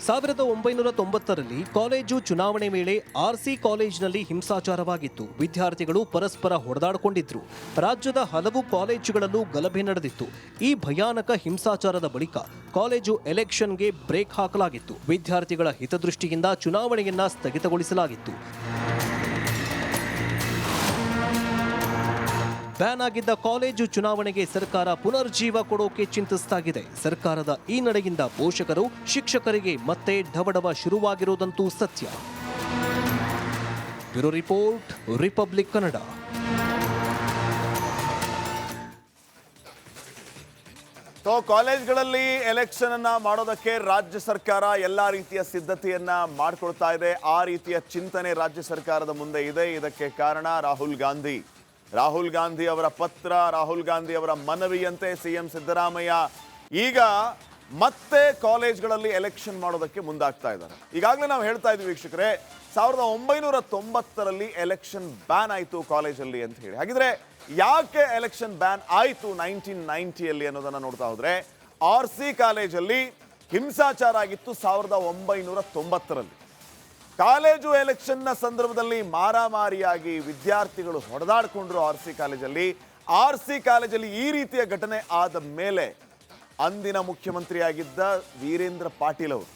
1990ರಲ್ಲಿ ಕಾಲೇಜು ಚುನಾವಣೆ ವೇಳೆ RC ಕಾಲೇಜಿನಲ್ಲಿ ಹಿಂಸಾಚಾರವಾಗಿತ್ತು. ವಿದ್ಯಾರ್ಥಿಗಳು ಪರಸ್ಪರ ಹೊಡೆದಾಡಿಕೊಂಡಿದ್ರು. ರಾಜ್ಯದ ಹಲವು ಕಾಲೇಜುಗಳಲ್ಲೂ ಗಲಭೆ ನಡೆದಿತ್ತು. ಈ ಭಯಾನಕ ಹಿಂಸಾಚಾರದ ಬಳಿಕ ಕಾಲೇಜು ಎಲೆಕ್ಷನ್ಗೆ ಬ್ರೇಕ್ ಹಾಕಲಾಗಿತ್ತು. ವಿದ್ಯಾರ್ಥಿಗಳ ಹಿತದೃಷ್ಟಿಯಿಂದ ಚುನಾವಣೆಯನ್ನ ಸ್ಥಗಿತಗೊಳಿಸಲಾಗಿತ್ತು. ಬ್ಯಾನ್ ಆಗಿದ್ದ ಕಾಲೇಜು ಚುನಾವಣೆಗೆ ಸರ್ಕಾರ ಪುನರ್ಜೀವ ಕೊಡೋಕೆ ಚಿಂತಿಸ್ತಾಗಿದೆ. ಸರ್ಕಾರದ ಈ ನಡೆಯಿಂದ ಪೋಷಕರು, ಶಿಕ್ಷಕರಿಗೆ ಮತ್ತೆ ಢವಢವ ಶುರುವಾಗಿರುವುದಂತೂ ಸತ್ಯ. Bureau report, republic Kannada. So ಕಾಲೇಜ್ಗಳಲ್ಲಿ ಎಲೆಕ್ಷನ್ ಅನ್ನ ಮಾಡೋದಕ್ಕೆ ರಾಜ್ಯ ಸರ್ಕಾರ ಎಲ್ಲಾ ರೀತಿಯ ಸಿದ್ಧತೆಯನ್ನ ಮಾಡಿಕೊಳ್ತಾ ಇದೆ. ಆ ರೀತಿಯ ಚಿಂತನೆ ರಾಜ್ಯ ಸರ್ಕಾರದ ಮುಂದೆ ಇದೆ. ಇದಕ್ಕೆ ಕಾರಣ ರಾಹುಲ್ ಗಾಂಧಿ ಅವರ ಪತ್ರ, ರಾಹುಲ್ ಗಾಂಧಿ ಅವರ ಮನವಿಯಂತೆ ಸಿಎಂ ಸಿದ್ದರಾಮಯ್ಯ ಈಗ ಮತ್ತೆ ಕಾಲೇಜ್ಗಳಲ್ಲಿ ಎಲೆಕ್ಷನ್ ಮಾಡೋದಕ್ಕೆ ಮುಂದಾಗ್ತಾ ಇದ್ದಾರೆ. ಈಗಾಗಲೇ ನಾವು ಹೇಳ್ತಾ ಇದ್ವಿ ವೀಕ್ಷಕರೇ, 1990ರಲ್ಲಿ ಎಲೆಕ್ಷನ್ ಬ್ಯಾನ್ ಆಯಿತು ಕಾಲೇಜಲ್ಲಿ ಅಂತ ಹೇಳಿ. ಹಾಗಿದ್ರೆ ಯಾಕೆ ಎಲೆಕ್ಷನ್ ಬ್ಯಾನ್ ಆಯಿತು 1990ಯಲ್ಲಿ ಅನ್ನೋದನ್ನ ನೋಡ್ತಾ ಹೋದ್ರೆ, RC ಕಾಲೇಜಲ್ಲಿ ಹಿಂಸಾಚಾರ ಆಗಿತ್ತು 1990ರಲ್ಲಿ. ಕಾಲೇಜು ಎಲೆಕ್ಷನ್ನ ಸಂದರ್ಭದಲ್ಲಿ ಮಾರಾಮಾರಿಯಾಗಿ ವಿದ್ಯಾರ್ಥಿಗಳು ಹೊಡೆದಾಡಿಕೊಂಡ್ರು RC ಕಾಲೇಜಲ್ಲಿ. RC ಕಾಲೇಜಲ್ಲಿ ಈ ರೀತಿಯ ಘಟನೆ ಆದ ಮೇಲೆ ಅಂದಿನ ಮುಖ್ಯಮಂತ್ರಿಯಾಗಿದ್ದ ವೀರೇಂದ್ರ ಪಾಟೀಲ್ ಅವರು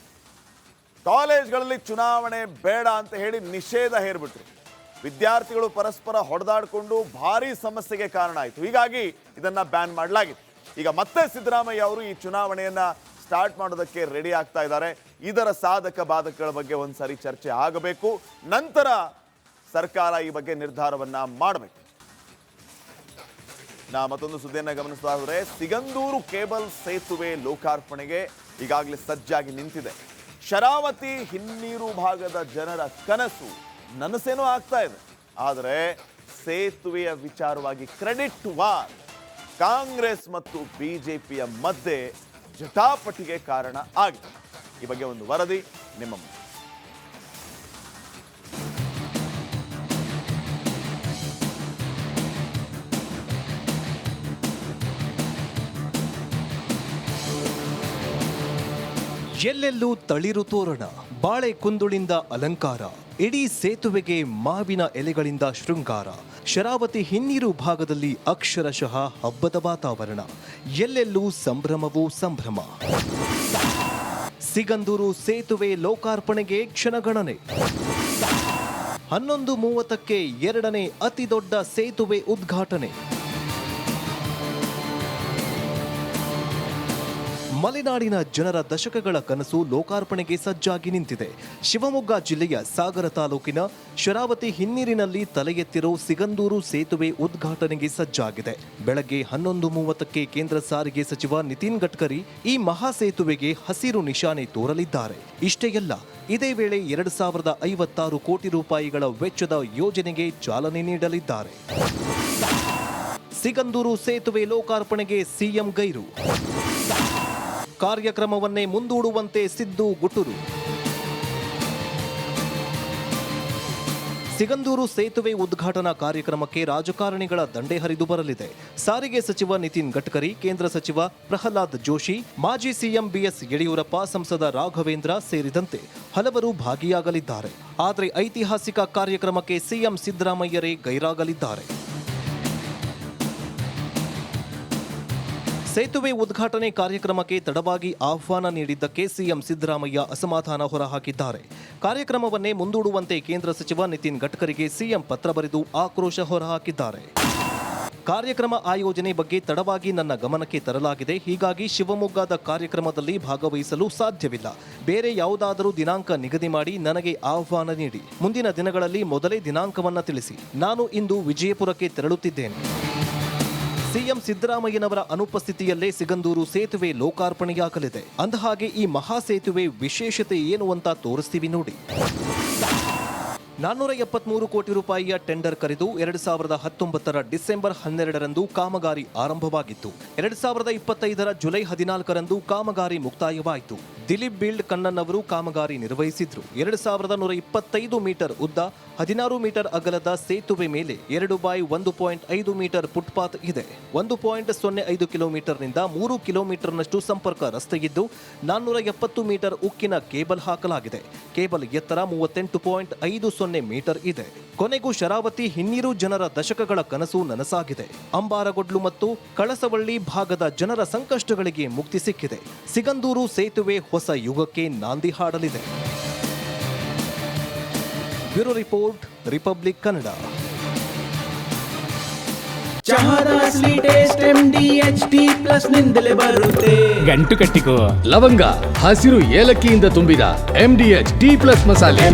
ಕಾಲೇಜ್ಗಳಲ್ಲಿ ಚುನಾವಣೆ ಬೇಡ ಅಂತ ಹೇಳಿ ನಿಷೇಧ ಹೇರ್ಬಿಟ್ರು. ವಿದ್ಯಾರ್ಥಿಗಳು ಪರಸ್ಪರ ಹೊಡೆದಾಡಿಕೊಂಡು ಭಾರಿ ಸಮಸ್ಯೆಗೆ ಕಾರಣ ಆಯಿತು. ಹೀಗಾಗಿ ಇದನ್ನ ಬ್ಯಾನ್ ಮಾಡಲಾಗಿತ್ತು. ಈಗ ಮತ್ತೆ ಸಿದ್ದರಾಮಯ್ಯ ಅವರು ಈ ಚುನಾವಣೆಯನ್ನ ಸ್ಟಾರ್ಟ್ ಮಾಡೋದಕ್ಕೆ ರೆಡಿ ಆಗ್ತಾ ಇದ್ದಾರೆ. ಇದರ ಸಾಧಕ ಬಾಧಕಗಳ ಬಗ್ಗೆ ಒಂದ್ಸರಿ ಚರ್ಚೆ ಆಗಬೇಕು. ನಂತರ ಸರ್ಕಾರ ಈ ಬಗ್ಗೆ ನಿರ್ಧಾರವನ್ನ ಮಾಡಬೇಕು. ಮತ್ತೊಂದು ಸುದ್ದಿಯನ್ನ ಗಮನಿಸ್ತಾ ಹೋದ್ರೆ, ಸಿಗಂದೂರು ಕೇಬಲ್ ಸೇತುವೆ ಲೋಕಾರ್ಪಣೆಗೆ ಈಗಾಗಲೇ ಸಜ್ಜಾಗಿ ನಿಂತಿದೆ. ಶರಾವತಿ ಹಿನ್ನೀರು ಭಾಗದ ಜನರ ಕನಸು ನನಸೇನೋ ಆಗ್ತಾ ಇದೆ. ಆದರೆ ಸೇತುವೆಯ ವಿಚಾರವಾಗಿ ಕ್ರೆಡಿಟ್ ವಾರ್ ಕಾಂಗ್ರೆಸ್ ಮತ್ತು ಬಿಜೆಪಿಯ ಮಧ್ಯೆ ಜಟಾಪಟಿಗೆ ಕಾರಣ ಆಗಿದೆ. ಈ ಬಗ್ಗೆ ಒಂದು ವರದಿ ನಿಮ್ಮ ಮುಂದೆ. ಎಲ್ಲೆಲ್ಲೂ ತಳಿರು ತೋರಣ, ಬಾಳೆ ಕುಂದುಳಿಂದ ಅಲಂಕಾರ, ಇಡೀ ಸೇತುವೆಗೆ ಮಾವಿನ ಎಲೆಗಳಿಂದ ಶೃಂಗಾರ. ಶರಾವತಿ ಹಿನ್ನೀರು ಭಾಗದಲ್ಲಿ ಅಕ್ಷರಶಃ ಹಬ್ಬದ ವಾತಾವರಣ. ಎಲ್ಲೆಲ್ಲೂ ಸಂಭ್ರಮವೂ ಸಂಭ್ರಮ. ಸಿಗಂದೂರು ಸೇತುವೆ ಲೋಕಾರ್ಪಣೆಗೆ ಕ್ಷಣಗಣನೆ. 11:30ಕ್ಕೆ ಎರಡನೇ ಅತಿ ದೊಡ್ಡ ಸೇತುವೆ ಉದ್ಘಾಟನೆ. ಮಲೆನಾಡಿನ ಜನರ ದಶಕಗಳ ಕನಸು ಲೋಕಾರ್ಪಣೆಗೆ ಸಜ್ಜಾಗಿ ನಿಂತಿದೆ. ಶಿವಮೊಗ್ಗ ಜಿಲ್ಲೆಯ ಸಾಗರ ತಾಲೂಕಿನ ಶರಾವತಿ ಹಿನ್ನೀರಿನಲ್ಲಿ ತಲೆ ಎತ್ತಿರೋ ಸಿಗಂದೂರು ಸೇತುವೆ ಉದ್ಘಾಟನೆಗೆ ಸಜ್ಜಾಗಿದೆ. ಬೆಳಗ್ಗೆ 11:30ಕ್ಕೆ ಕೇಂದ್ರ ಸಾರಿಗೆ ಸಚಿವ ನಿತಿನ್ ಗಡ್ಕರಿ ಈ ಮಹಾ ಸೇತುವೆಗೆ ಹಸಿರು ನಿಶಾನೆ ತೋರಲಿದ್ದಾರೆ. ಇಷ್ಟೇ ಅಲ್ಲ, ಇದೇ ವೇಳೆ 2056 ಕೋಟಿ ರೂಪಾಯಿಗಳ ವೆಚ್ಚದ ಯೋಜನೆಗೆ ಚಾಲನೆ ನೀಡಲಿದ್ದಾರೆ. ಸಿಗಂದೂರು ಸೇತುವೆ ಲೋಕಾರ್ಪಣೆಗೆ ಸಿಎಂ ಗೈರು. ಕಾರ್ಯಕ್ರಮವನ್ನೇ ಮುಂದೂಡುವಂತೆ ಸಿದ್ದು ಗುಟುರು. ಸಿಗಂದೂರು ಸೇತುವೆ ಉದ್ಘಾಟನಾ ಕಾರ್ಯಕ್ರಮಕ್ಕೆ ರಾಜಕಾರಣಿಗಳ ದಂಡೆ ಹರಿದು ಬರಲಿದೆ. ಸಾರಿಗೆ ಸಚಿವ ನಿತಿನ್ ಗಡ್ಕರಿ, ಕೇಂದ್ರ ಸಚಿವ ಪ್ರಹ್ಲಾದ್ ಜೋಶಿ, ಮಾಜಿ ಸಿಎಂ ಬಿಎಸ್ ಯಡಿಯೂರಪ್ಪ, ಸಂಸದ ರಾಘವೇಂದ್ರ ಸೇರಿದಂತೆ ಹಲವರು ಭಾಗಿಯಾಗಲಿದ್ದಾರೆ. ಆದರೆ ಐತಿಹಾಸಿಕ ಕಾರ್ಯಕ್ರಮಕ್ಕೆ ಸಿಎಂ ಸಿದ್ದರಾಮಯ್ಯರೇ ಗೈರಾಗಲಿದ್ದಾರೆ. ಸೇತುವೆ ಉದ್ಘಾಟನೆ ಕಾರ್ಯಕ್ರಮಕ್ಕೆ ತಡವಾಗಿ ಆಹ್ವಾನ ನೀಡಿದ್ದಕ್ಕೆ ಸಿಎಂ ಸಿದ್ದರಾಮಯ್ಯ ಅಸಮಾಧಾನ ಹೊರಹಾಕಿದ್ದಾರೆ. ಕಾರ್ಯಕ್ರಮವನ್ನೇ ಮುಂದೂಡುವಂತೆ ಕೇಂದ್ರ ಸಚಿವ ನಿತಿನ್ ಗಡ್ಕರಿಗೆ ಸಿಎಂ ಪತ್ರ ಬರೆದು ಆಕ್ರೋಶ ಹೊರಹಾಕಿದ್ದಾರೆ. ಕಾರ್ಯಕ್ರಮ ಆಯೋಜನೆ ಬಗ್ಗೆ ತಡವಾಗಿ ನನ್ನ ಗಮನಕ್ಕೆ ತರಲಾಗಿದೆ. ಹೀಗಾಗಿ ಶಿವಮೊಗ್ಗದ ಕಾರ್ಯಕ್ರಮದಲ್ಲಿ ಭಾಗವಹಿಸಲು ಸಾಧ್ಯವಿಲ್ಲ. ಬೇರೆ ಯಾವುದಾದರೂ ದಿನಾಂಕ ನಿಗದಿ ಮಾಡಿ ನನಗೆ ಆಹ್ವಾನ ನೀಡಿ. ಮುಂದಿನ ದಿನಗಳಲ್ಲಿ ಮೊದಲೇ ದಿನಾಂಕವನ್ನ ತಿಳಿಸಿ. ನಾನು ಇಂದು ವಿಜಯಪುರಕ್ಕೆ ತೆರಳುತ್ತಿದ್ದೇನೆ. ಸಿಎಂ ಸಿದ್ದರಾಮಯ್ಯನವರ ಅನುಪಸ್ಥಿತಿಯಲ್ಲೇ ಸಿಗಂದೂರು ಸೇತುವೆ ಲೋಕಾರ್ಪಣೆಯಾಗಲಿದೆ. ಅಂದಹಾಗೆ ಈ ಮಹಾ ಸೇತುವೆ ವಿಶೇಷತೆ ಏನು ಅಂತ ತೋರಿಸ್ತೀವಿ ನೋಡಿ. 473 ಕೋಟಿ ರೂಪಾಯಿಯ ಟೆಂಡರ್ ಕರೆದು 2019ರ ಡಿಸೆಂಬರ್ 12ರಂದು ಕಾಮಗಾರಿ ಆರಂಭವಾಗಿತ್ತು. 2025ರ ಜುಲೈ 14ರಂದು ಕಾಮಗಾರಿ ಮುಕ್ತಾಯವಾಯಿತು. ದಿಲೀಪ್ ಬಿಲ್ಡ್ ಕಣ್ಣನ್ ಅವರು ಕಾಮಗಾರಿ ನಿರ್ವಹಿಸಿದ್ರು. 2125 ಮೀಟರ್ ಉದ್ದ, 16 ಮೀಟರ್ ಅಗಲದ ಸೇತುವೆ ಮೇಲೆ 2x1.5 ಮೀಟರ್ ಫುಟ್ಪಾತ್ ಇದೆ. 1.05 ಕಿಲೋಮೀಟರ್ನಿಂದ 3 ಕಿಲೋಮೀಟರ್ನಷ್ಟು ಸಂಪರ್ಕ ರಸ್ತೆಯಿದ್ದು 470 ಮೀಟರ್ ಉಕ್ಕಿನ ಕೇಬಲ್ ಹಾಕಲಾಗಿದೆ. ಕೇಬಲ್ ಎತ್ತರ 38.50 ಮೀಟರ್ ಇದೆ. ಕೊನೆಗೂ ಶರಾವತಿ ಹಿನ್ನೀರು ಜನರ ದಶಕಗಳ ಕನಸು ನನಸಾಗಿದೆ. ಅಂಬಾರಗೊಡ್ಲು ಮತ್ತು ಕಳಸವಳ್ಳಿ ಭಾಗದ ಜನರ ಸಂಕಷ್ಟಗಳಿಗೆ ಮುಕ್ತಿ ಸಿಕ್ಕಿದೆ. ಸಿಗಂದೂರು ಸೇತುವೆ ಹೊಸ ಯುಗಕ್ಕೆ ನಾಂದಿ ಹಾಡಲಿದೆ. Bureau report, republic Kannada. ಚಹಾದ ಅಸಲಿ ಟೇಸ್ಟ್ MDHD+ ನಿಂದಲೇ ಬರುತ್ತೆ. ಗಂಟು ಕಟ್ಟಿಕೋ ಲವಂಗ, ಹಸಿರು ಏಲಕ್ಕಿಯಿಂದ ತುಂಬಿದ MDHD+ ಮಸಾಲೆ.